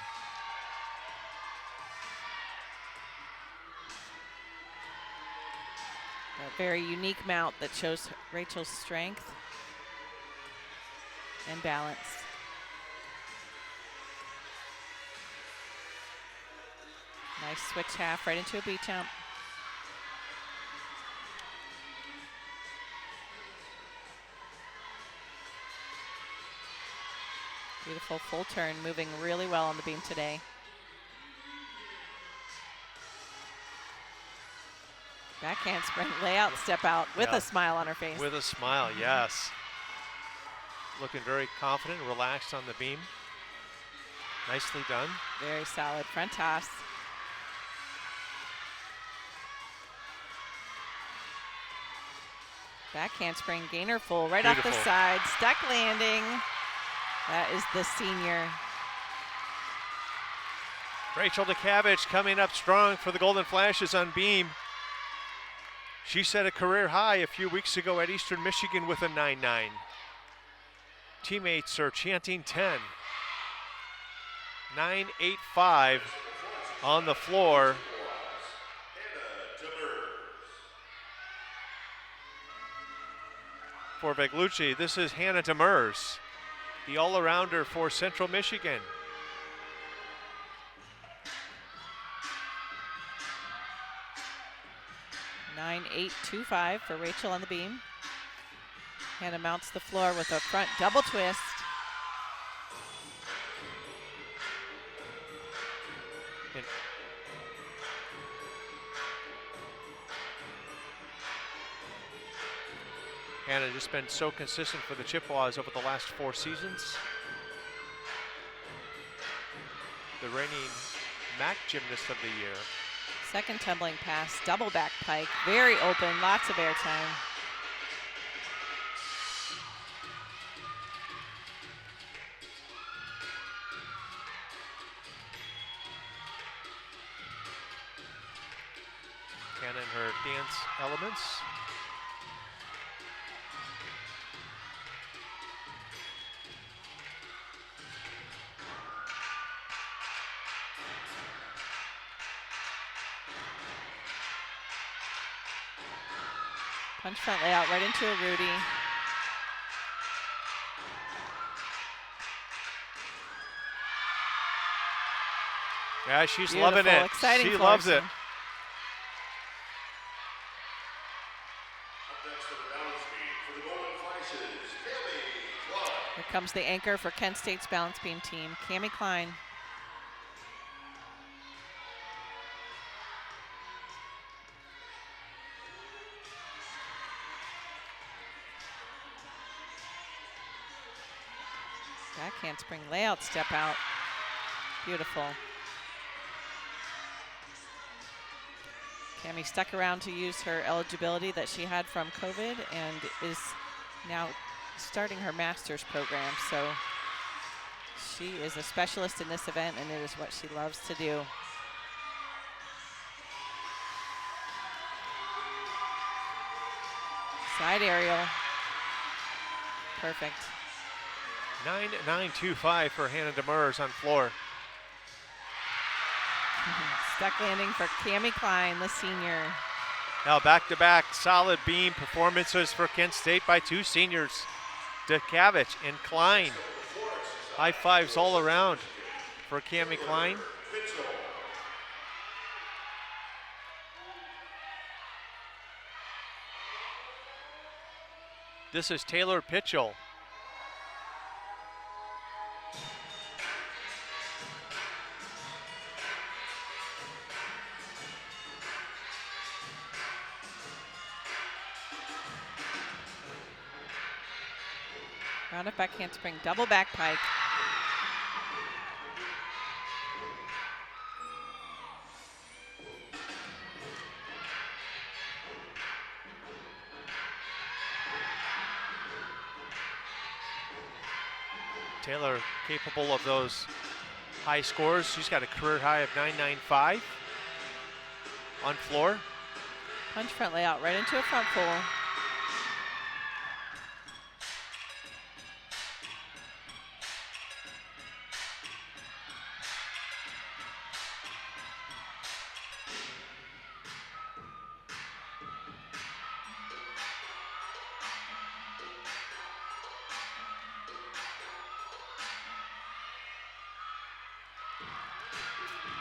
A very unique mount that shows Rachel's strength and balance. Nice switch half right into a beat jump. Beautiful full turn, moving really well on the beam today. Back handspring, layout, step out with a smile on her face. With a smile, yes. Looking very confident, relaxed on the beam. Nicely done. Very solid front toss. Back handspring, gainer full, right off the side, stuck landing. That is the senior. Rachel DeCavich coming up strong for the Golden Flashes on beam. She set a career high a few weeks ago at Eastern Michigan with a 9.9. Teammates are chanting 10. 9.85 on the floor. For Viglucci, this is Hannah Demers, the all-arounder for Central Michigan. $9.825 for Rachel on the beam. Hannah mounts the floor with a front double twist. Hannah just been so consistent for the Chippewas over the last 4 seasons. The reigning MAC Gymnast of the Year. Second tumbling pass, double back pike, very open, lots of air time. Hannah in her dance elements. Punch front layout right into a Rudy. Yeah, she's Beautiful, loving it. exciting She forward loves it. swing. Up next on the balance beam for the Golden Flashes, Cammy Klein. Here comes the anchor for Kent State's balance beam team, Cammy Klein. Back handspring layout, step out. Beautiful. Cammy stuck around to use her eligibility that she had from COVID and is now starting her master's program. So she is a specialist in this event, and it is what she loves to do. Side aerial. Perfect. 9.925 for Hannah Demers on floor. Stuck landing for Cammy Klein, the senior. Now back-to-back solid beam performances for Kent State by two seniors, DeCavich and Klein. High fives all around for Cammy Klein. This is Taylor Pitchell. Round up back handspring, double back pike. Taylor capable of those high scores. She's got a career high of 9.95 on floor. Punch front layout right into a front full.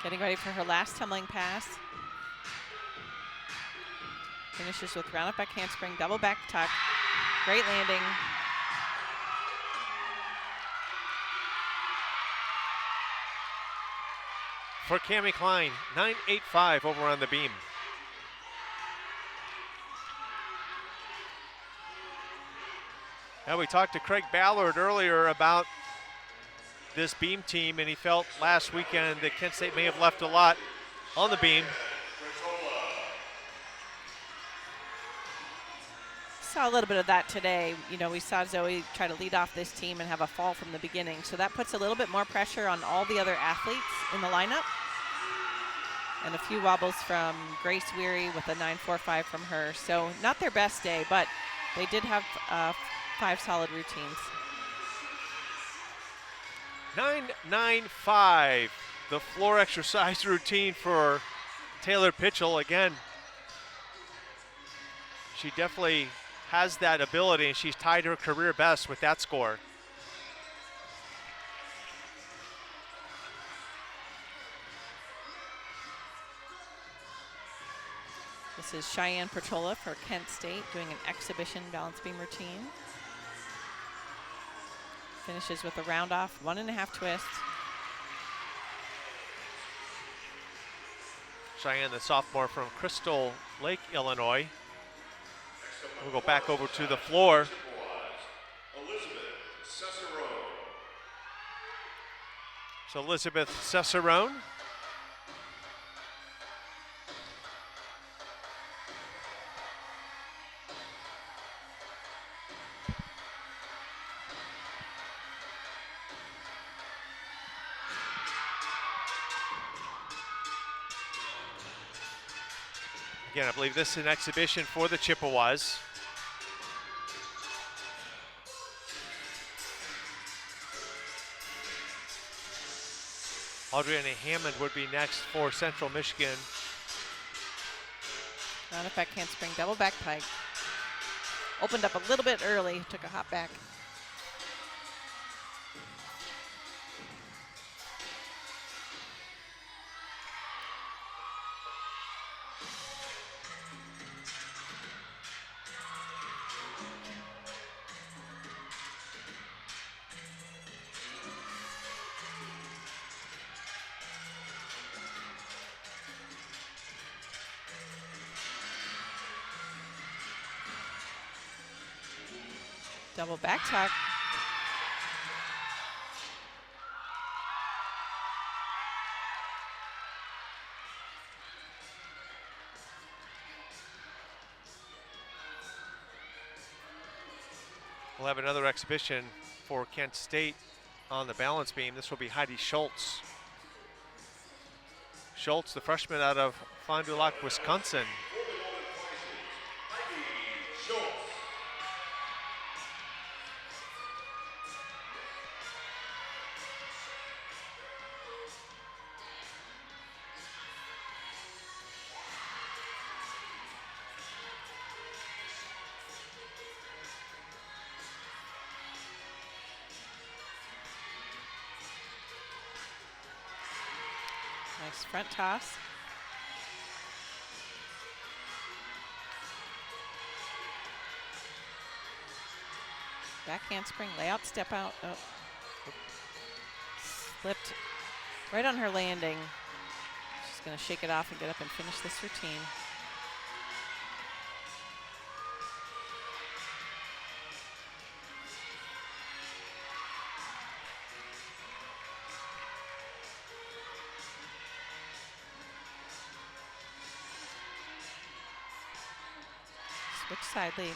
Getting ready for her last tumbling pass. Finishes with round up back handspring, double back tuck. Great landing. For Cammy Klein, 9.85 over on the beam. Now we talked to Craig Ballard earlier about this beam team, and he felt last weekend that Kent State may have left a lot on the beam. Saw a little bit of that today. You know, we saw Zoe try to lead off this team and have a fall from the beginning. So that puts a little bit more pressure on all the other athletes in the lineup. And a few wobbles from Grace Weary with a 9.45 from her. So not their best day, but they did have 5 solid routines. 9.95, the floor exercise routine for Taylor Pitchell. Again, she definitely has that ability, and she's tied her career best with that score. This is Cheyenne Pertola for Kent State doing an exhibition balance beam routine. Finishes with a round off, 1.5 twist. Cheyenne, the sophomore from Crystal Lake, Illinois. We'll go back over to the floor. So Elizabeth Cesarone. Again, I believe this is an exhibition for the Chippewas. Adriana Hammond would be next for Central Michigan. Round up back handspring, double back pike. opened up a little bit early, took a hop back. Double back tuck. We'll have another exhibition for Kent State on the balance beam. This will be Heidi Schultz. Schultz, the freshman out of Fond du Lac, Wisconsin. Nice front toss. Back handspring, layout, step out. Oh. Slipped right on her landing. She's going to shake it off and get up and finish this routine. Switch side lead.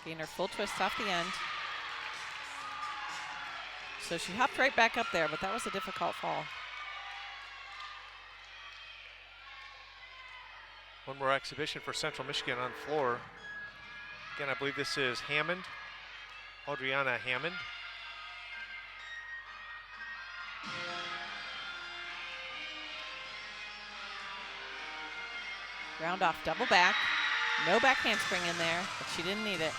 Gain her full twist off the end. So she hopped right back up there, but that was a difficult fall. One more exhibition for Central Michigan on floor. Again, I believe this is Hammond, Adriana Hammond. Round off double back. No back handspring in there, but she didn't need it.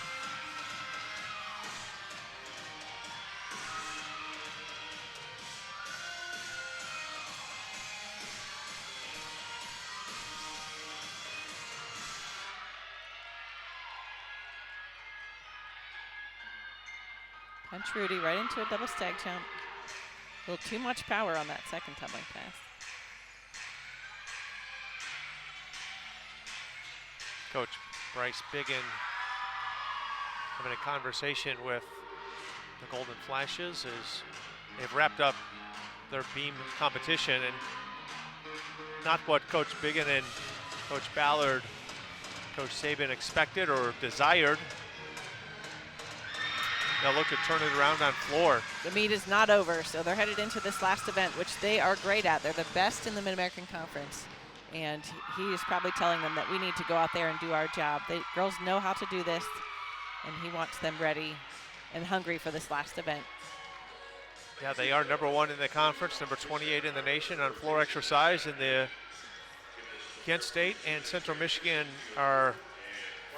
Punch Rudy right into a double stag jump. A little too much power on that second tumbling pass. Coach Bryce Biggin having a conversation with the Golden Flashes as they've wrapped up their beam competition, and not what Coach Biggin and Coach Ballard, Coach Saban expected or desired. They'll look to turn it around on floor. The meet is not over, so they're headed into this last event, which they are great at. They're the best in the Mid-American Conference. And he is probably telling them that we need to go out there and do our job. Girls know how to do this, and he wants them ready and hungry for this last event. Yeah, they are #1 in the conference, number 28 in the nation on floor exercise. And the Kent State and Central Michigan are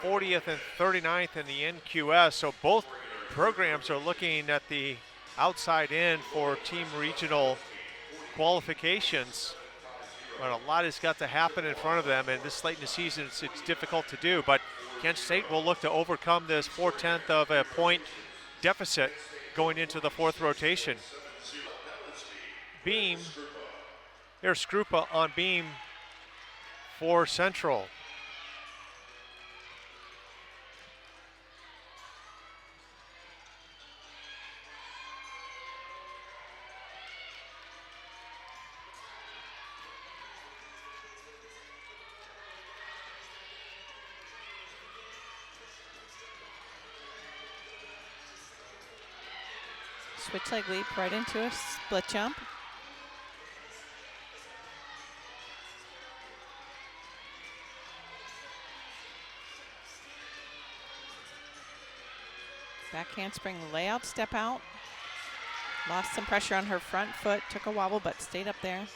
40th and 39th in the NQS. So both programs are looking at the outside in for team regional qualifications. But a lot has got to happen in front of them, and this late in the season, it's difficult to do. But Kent State will look to overcome this 4/10 of a point deficit going into the fourth rotation. Beam, here's Skrupa on beam for Central. Switch leg leap right into a split jump. Back handspring layout, step out. Lost some pressure on her front foot, took a wobble, but stayed up there.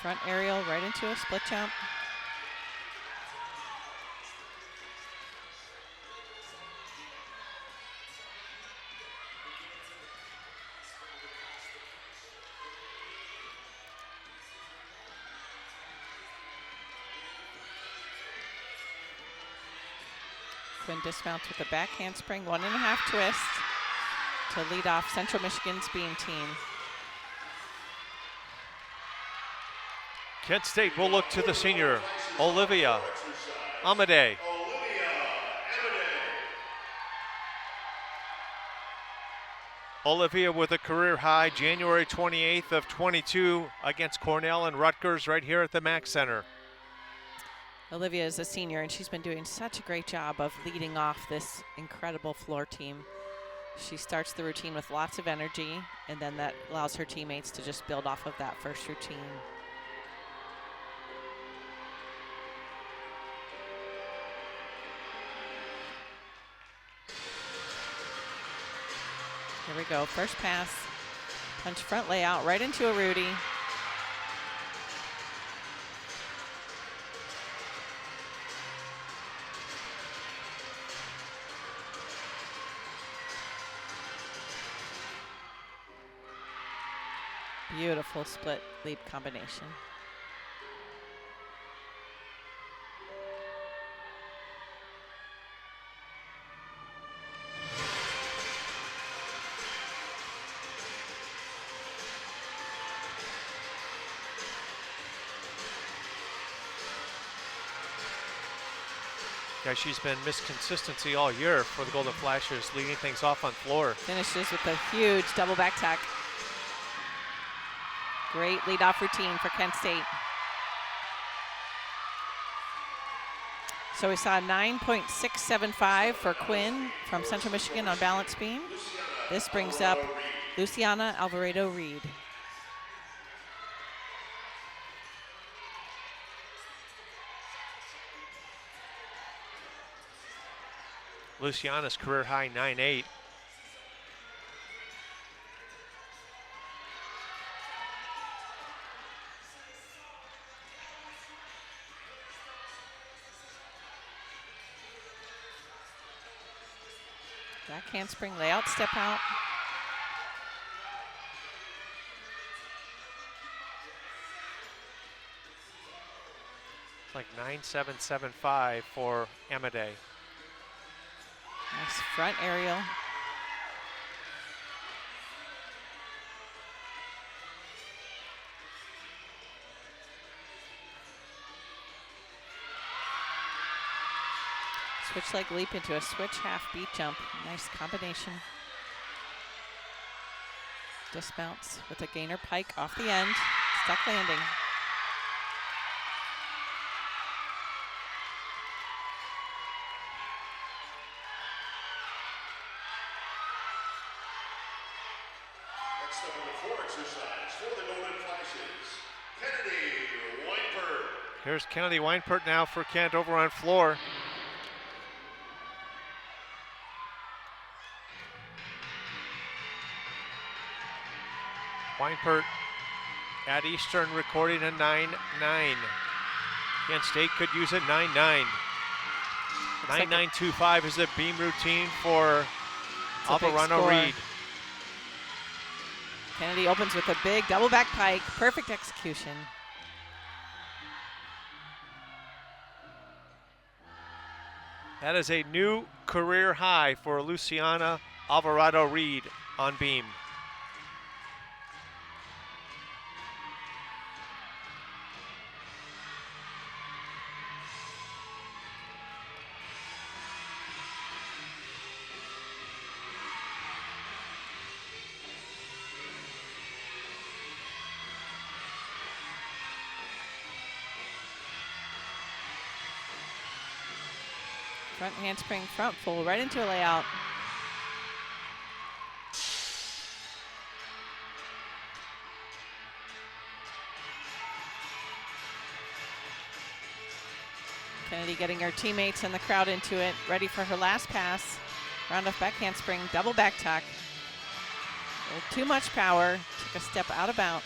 Front aerial right into a split jump. Quinn dismounts with a back handspring, 1.5 twist to lead off Central Michigan's beam team. Kent State will look to the senior, Olivia Amade. Olivia with a career high January 28th of 22 against Cornell and Rutgers right here at the Mack Center. Olivia is a senior, and she's been doing such a great job of leading off this incredible floor team. She starts the routine with lots of energy, and then that allows her teammates to just build off of that first routine. Here we go, first pass, punch front layout right into a Rudy. Beautiful split leap combination. Yeah, she's been missed consistency all year for the Golden Flashes, leading things off on floor. Finishes with a huge double back tuck. Great leadoff routine for Kent State. So we saw 9.675 for Quinn from Central Michigan on balance beam. This brings up Luciana Alvarado-Reed. Luciana's career high 9.8. Back handspring, layout, step out. It's like 9.775 for Amade. Nice front aerial. Switch leg leap into a switch half beat jump. Nice combination. Dismounts with a gainer pike off the end. Stuck landing. Next up on the floor exercise for the Golden Flashes, Kennedy Weinberg. Here's Kennedy Weinpert now for Kent over on floor. Weinpert at Eastern recording a 9.9. Kent State could use a 9.9. 9.925 is a beam routine for Alvarado-Reed. Kennedy opens with a big double back pike. Perfect execution. That is a new career high for Luciana Alvarado-Reed on beam. Front handspring, front full, right into a layout. Kennedy getting her teammates and the crowd into it, ready for her last pass. Round off back handspring, double back tuck. A little too much power, took a step out of bounds.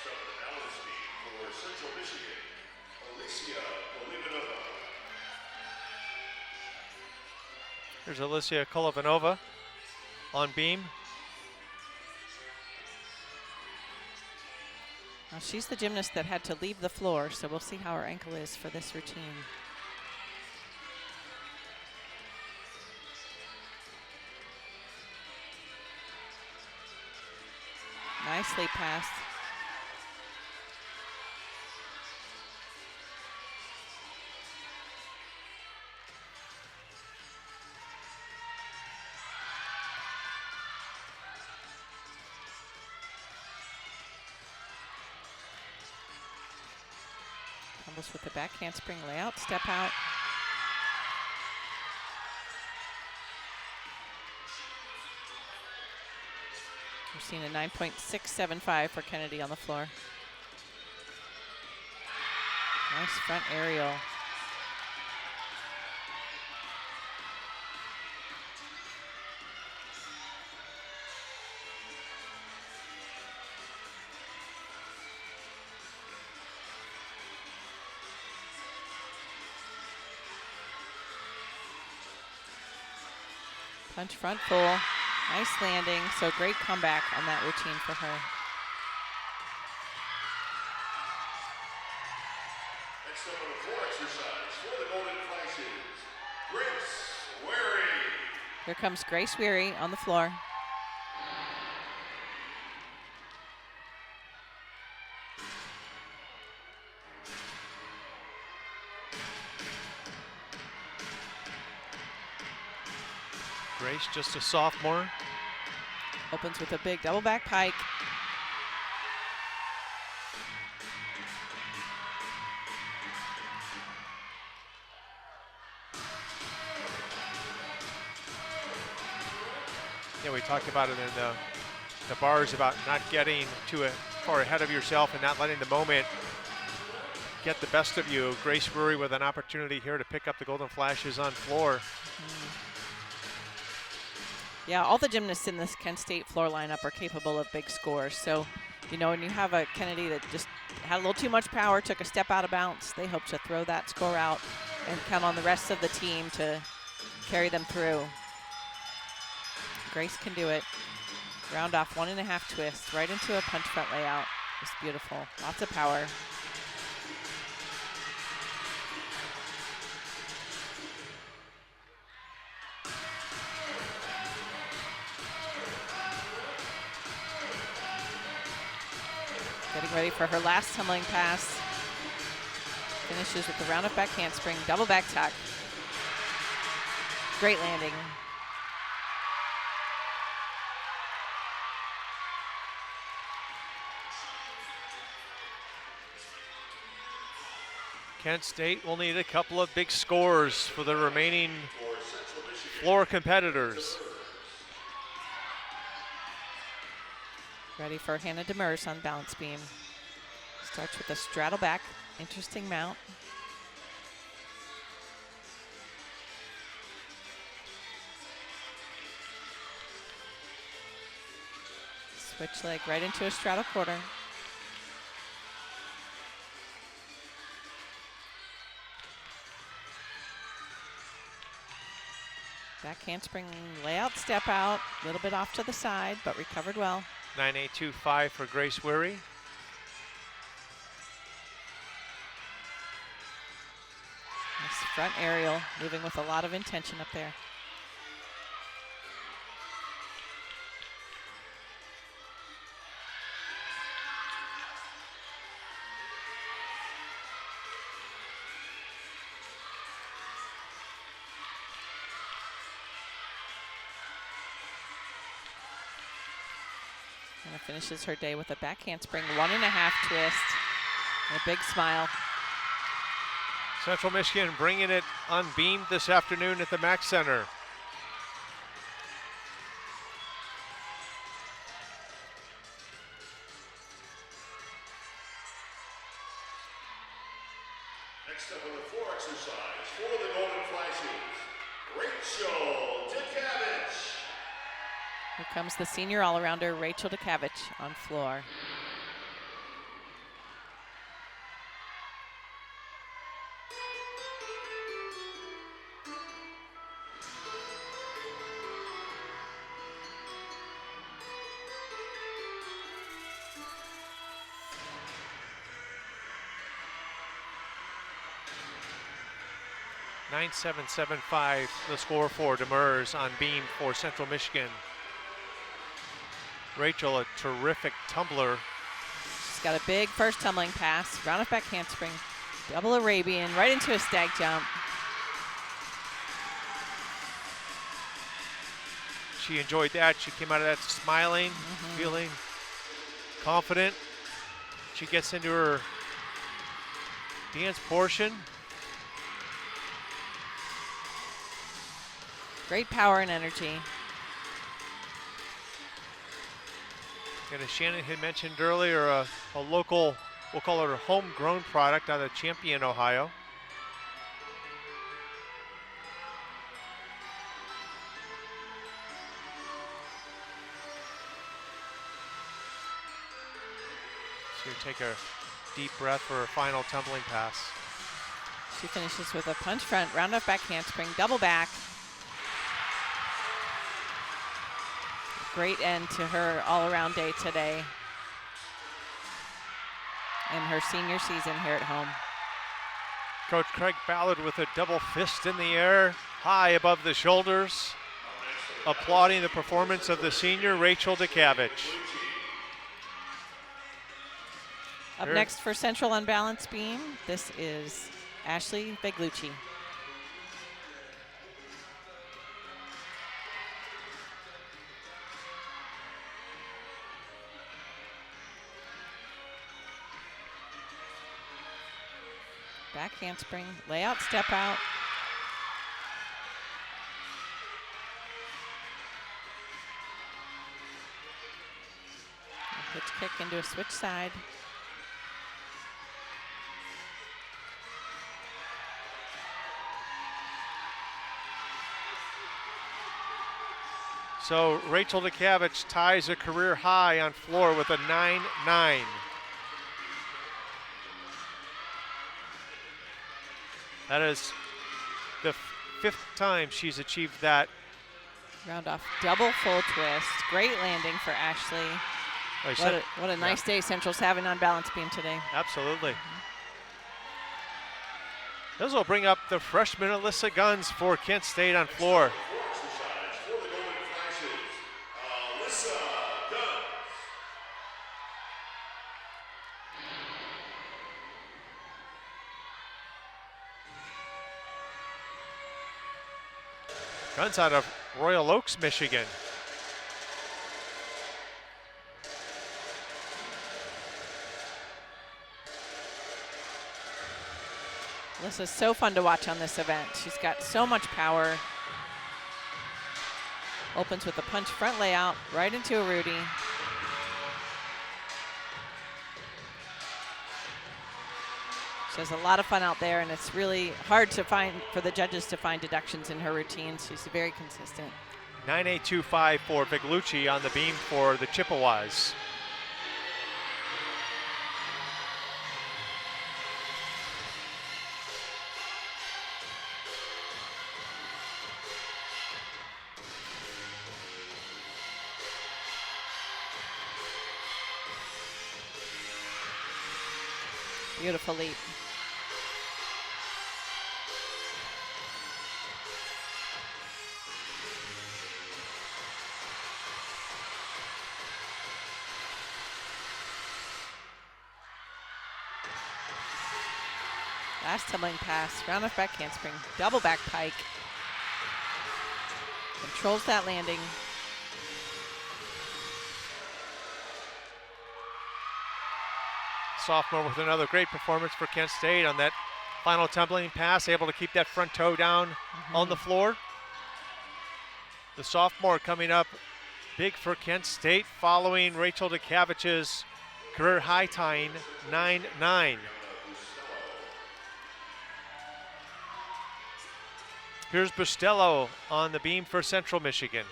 Next up in the balance beam for Central Michigan, Alicia Polivanova. Here's Alicia Kolovanova on beam. Now she's the gymnast that had to leave the floor, so we'll see how her ankle is for this routine. Nicely passed. Tumbles with the back handspring layout, step out. We're seeing a 9.675 for Kennedy on the floor. Nice front aerial. Punch front full. Nice landing, so great comeback on that routine for her. Next up on the floor exercise for the Golden Flashes, Grace Wary. Here comes Grace Weary on the floor. Grace, just a sophomore. Opens with a big double back pike. Yeah, we talked about it in the bars about not getting too far ahead of yourself and not letting the moment get the best of you. Grace Brewery with an opportunity here to pick up the Golden Flashes on floor. Yeah, all the gymnasts in this Kent State floor lineup are capable of big scores. So, you know, when you have a Kennedy that just had a little too much power, took a step out of bounds, they hope to throw that score out and count on the rest of the team to carry them through. Grace can do it. Round off 1.5 twists right into a punch front layout. Just beautiful. Lots of power. Getting ready for her last tumbling pass. Finishes with the round up back handspring, double back tuck. Great landing. Kent State will need a couple of big scores for the remaining floor competitors. Ready for Hannah Demers on balance beam. Starts with a straddle back, interesting mount. Switch leg right into a straddle quarter. Back handspring layout, step out, a little bit off to the side, but recovered well. 9.825 for Grace Weary. Nice front aerial, moving with a lot of intention up there. And finishes her day with a back handspring, 1.5 twist, and a big smile. Central Michigan bringing it unbeamed this afternoon at the Mack Center. Next up on the floor exercise for the Golden Flashes, Rachel DeCavich. Here comes the senior all-arounder, Rachel DeCavich, on floor. 9-7-7-5 the score for Demers on beam for Central Michigan. Rachel, a terrific tumbler. She's got a big first tumbling pass, round off back handspring, double Arabian, right into a stag jump. She enjoyed that. She came out of that smiling, feeling confident. She gets into her dance portion. Great power and energy. And as Shannon had mentioned earlier, a local, we'll call it a homegrown product out of Champion, Ohio. So you take a deep breath for her final tumbling pass. She finishes with a punch front, round off back handspring, double back. Great end to her all-around day today and her senior season here at home. Coach Craig Ballard with a double fist in the air, high above the shoulders, applauding the performance of the senior Rachel DeCavich. Up next for Central Unbalanced Beam, this is Ashley Beglucci. Back handspring, layout, step out. Hitch kick into a switch side. So Rachel DeCavich ties a career high on floor with a 9-9. That is the fifth time she's achieved that. Round off double full twist. Great landing for Ashley. What a nice day Central's having on balance beam today. Absolutely. This will bring up the freshman Alyssa Guns for Kent State on floor. Guns out of Royal Oaks, Michigan. This is so fun to watch on this event. She's got so much power. Opens with a punch front layout, right into a Rudy. She has a lot of fun out there, and it's really hard to find for the judges to find deductions in her routines. She's very consistent. 9.825 for Beglucci on the beam for the Chippewas. Beautiful leap. Last tumbling pass, round off back handspring, double back pike. Controls that landing. Sophomore with another great performance for Kent State on that final tumbling pass, able to keep that front toe down on the floor. The sophomore coming up big for Kent State following Rachel DeCavich's career high tying 9-9. Here's Bustello on the beam for Central Michigan.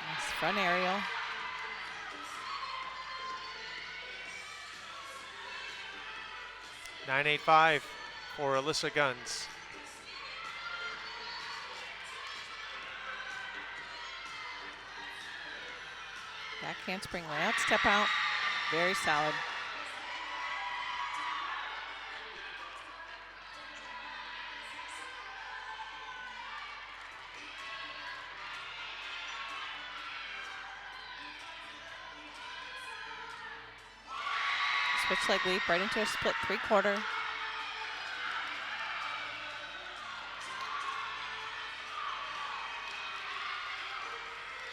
Nice front aerial. .985 for Alyssa Guns. Back handspring layout, step out. Very solid. Switch leg leap right into a split 3/4.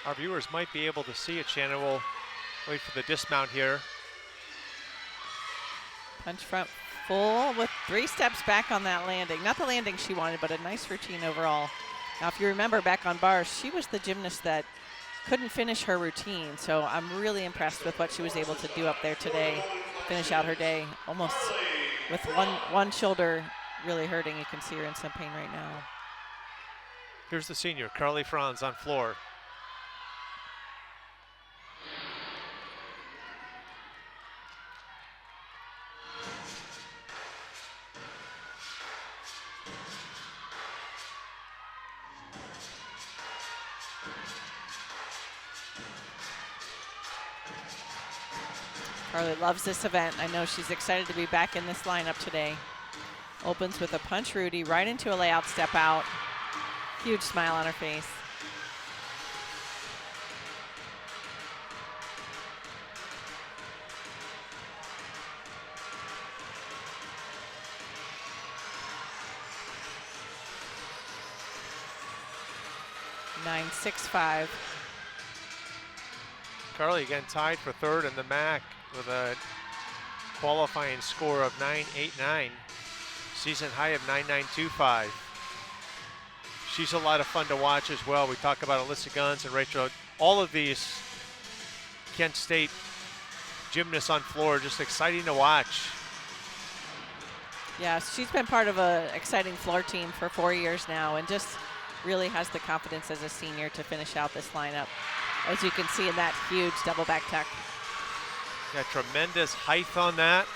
Our viewers might be able to see it, Shannon. We'll wait for the dismount here. Punch front full with 3 steps back on that landing. Not the landing she wanted, but a nice routine overall. Now, if you remember back on bars, she was the gymnast that couldn't finish her routine. So I'm really impressed with what she was able to do up there today. Finish out her day almost with one shoulder really hurting. You can see her in some pain right now. Here's the senior, Carly Franz, on floor. Carly loves this event. I know she's excited to be back in this lineup today. Opens with a punch Rudy right into a layout step out. Huge smile on her face. Nine, 6-5. Carly again tied for third in the MAC with a qualifying score of 9.89. Season high of 9.925. She's a lot of fun to watch as well. We talk about Alyssa Guns and Rachel. All of these Kent State gymnasts on floor, just exciting to watch. Yeah, she's been part of an exciting floor team for 4 years now and just really has the confidence as a senior to finish out this lineup. As you can see in that huge double back tuck. Got tremendous height on that.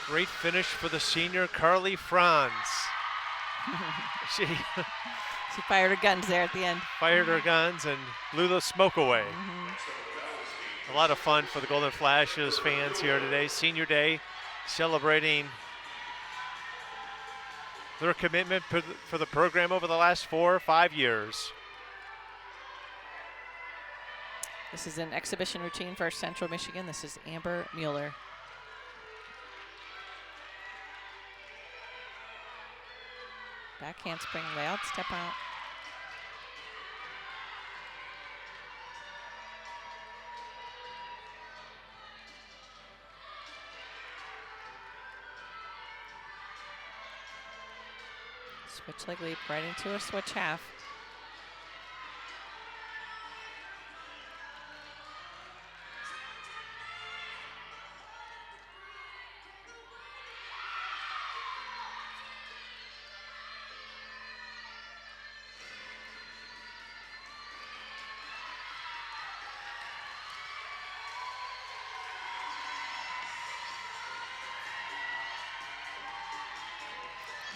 Great finish for the senior, Carly Franz. She fired her guns there at the end. Fired her guns and blew the smoke away. A lot of fun for the Golden Flashes fans here today. Senior Day, celebrating their commitment for the program over the last 4 or 5 years. This is an exhibition routine for Central Michigan. This is Amber Mueller. Back handspring layout, step out. Switch leg leap right into a switch half.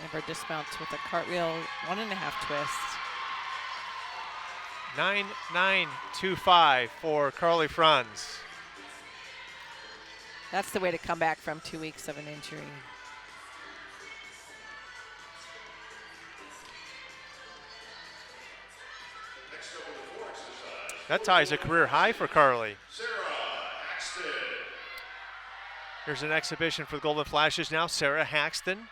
Amber dismounts with a cartwheel 1.5 twists. 9.925 for Carly Franz. That's the way to come back from 2 weeks of an injury. That ties a career high for Carly. Here's an exhibition for the Golden Flashes now, Sarah Haxton.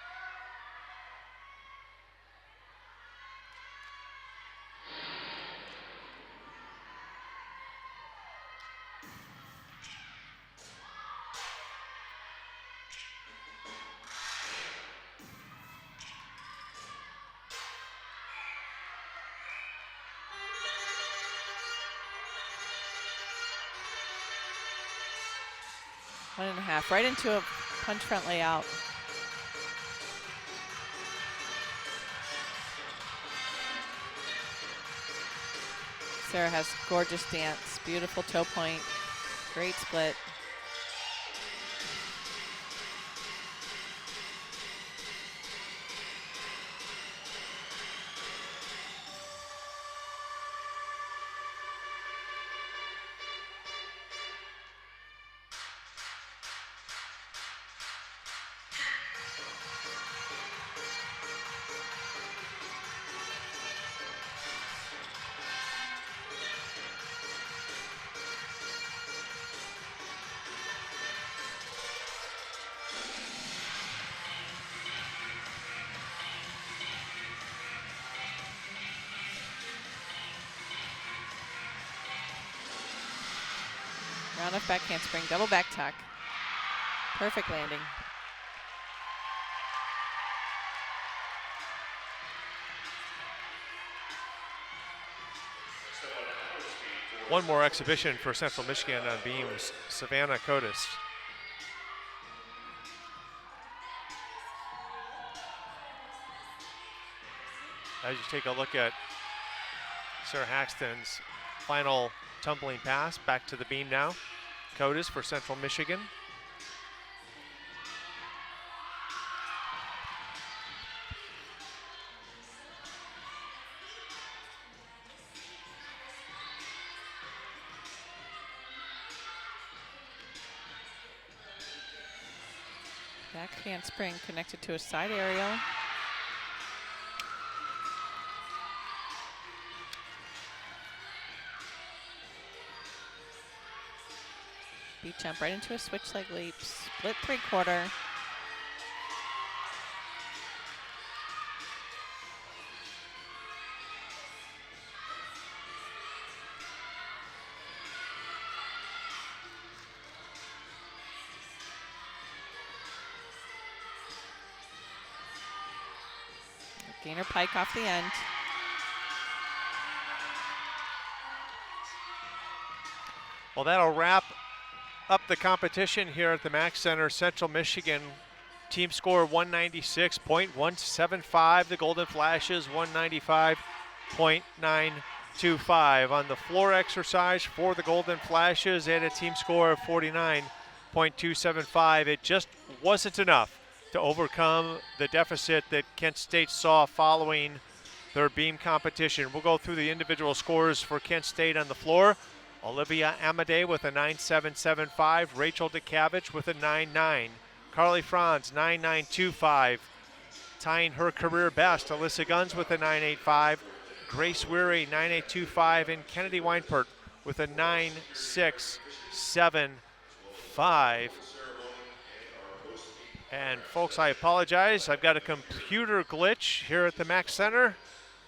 One and a half, right into a punch front layout. Sarah has gorgeous dance, beautiful toe point, great split. Not enough back handspring, double back tuck. Perfect landing. One more exhibition for Central Michigan on beams, Savannah Cotis. As you take a look at Sarah Haxton's final tumbling pass, back to the beam now. Cotis for Central Michigan. Back handspring connected to a side aerial. Beat jump right into a switch leg leap, split 3/4. Gainer pike off the end. Well, that'll wrap up the competition here at the Mack Center. Central Michigan team score 196.175. The Golden Flashes 195.925. On the floor exercise for the Golden Flashes, they had a team score of 49.275. It just wasn't enough to overcome the deficit that Kent State saw following their beam competition. We'll go through the individual scores for Kent State on the floor. Olivia Amadei with a 9.775. Rachel DeCavich with a 9.9. Carly Franz, 9.925. Tying her career best, Alyssa Guns with a 9.85. Grace Weary, 9.825. And Kennedy Weinpert with a 9.675. And folks, I apologize. I've got a computer glitch here at the Mack Center.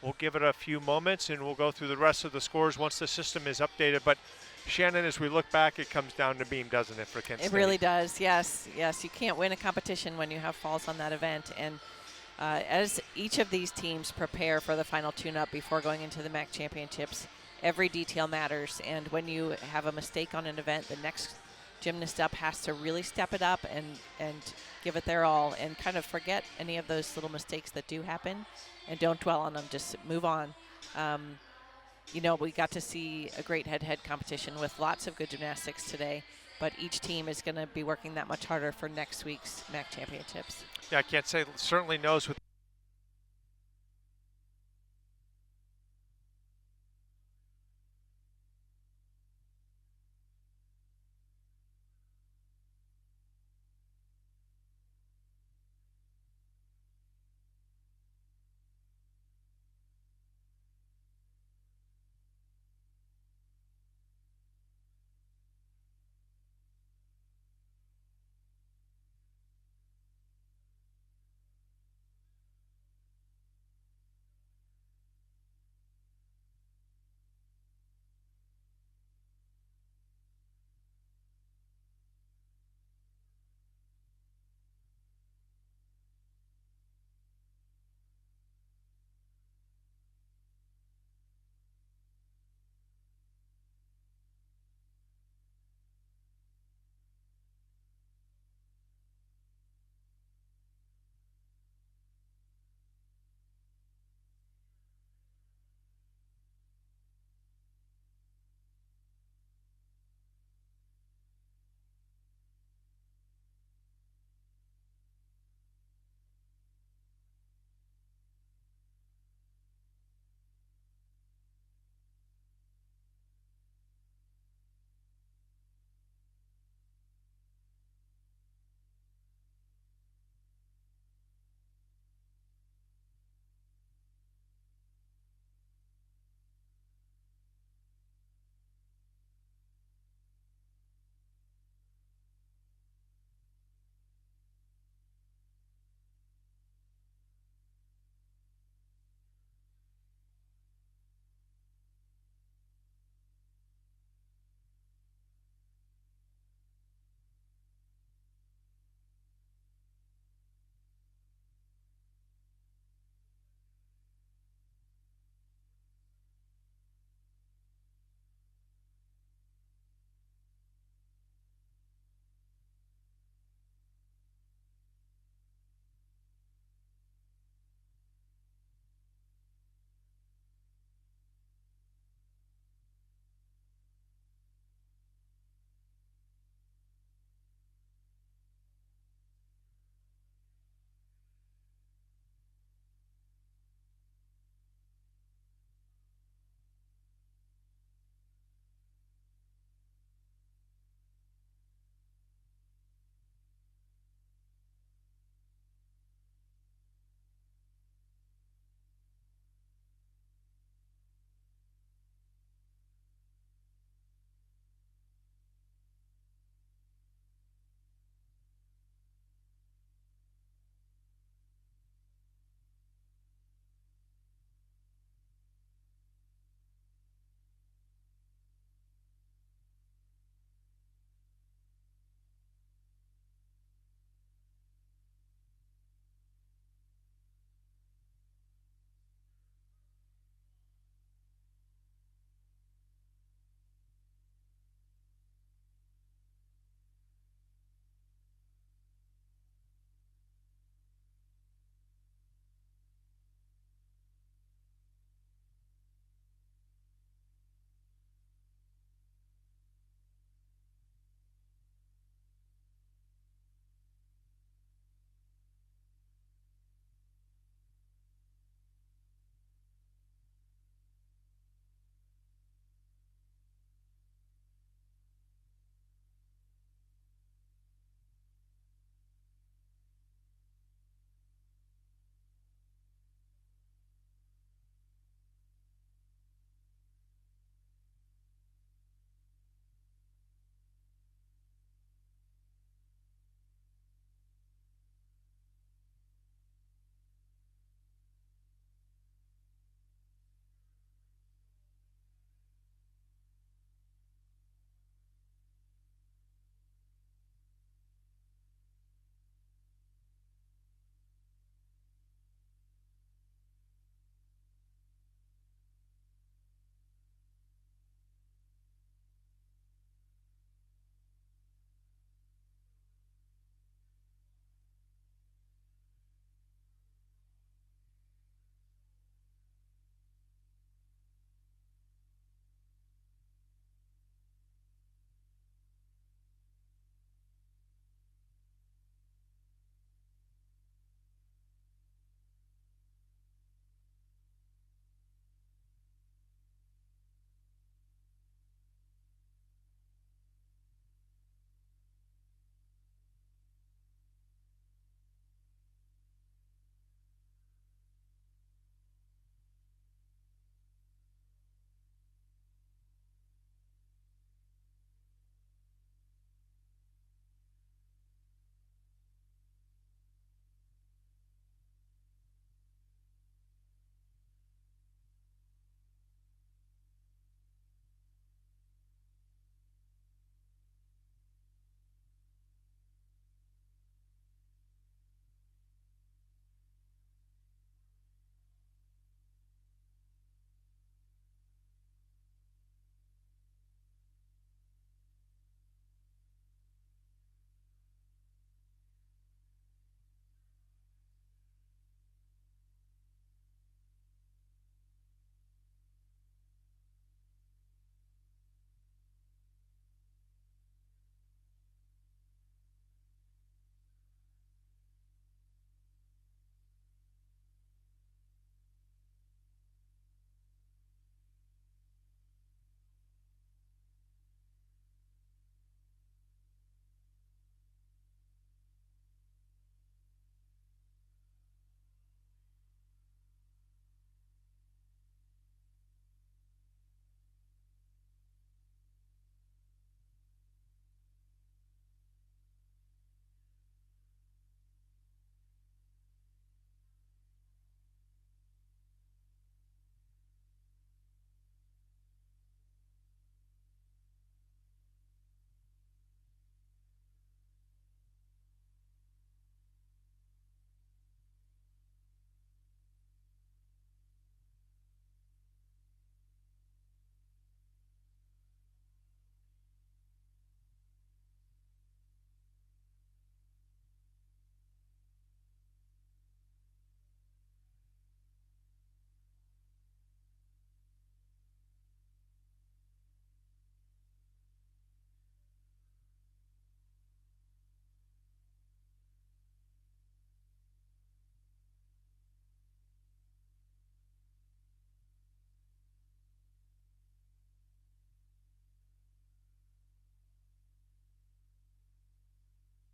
We'll give it a few moments and we'll go through the rest of the scores once the system is updated. But Shannon, as we look back, it comes down to beam, doesn't it, for Kent State? It really does, yes. Yes, you can't win a competition when you have falls on that event. And as each of these teams prepare for the final tune-up before going into the MAC championships, every detail matters. And when you have a mistake on an event, the next gymnast up has to really step it up and give it their all and kind of forget any of those little mistakes that do happen and don't dwell on them, just move on. You know, we got to see a great head-to-head competition with lots of good gymnastics today, but each team is going to be working that much harder for next week's MAC championships. Yeah, I can't say certainly knows what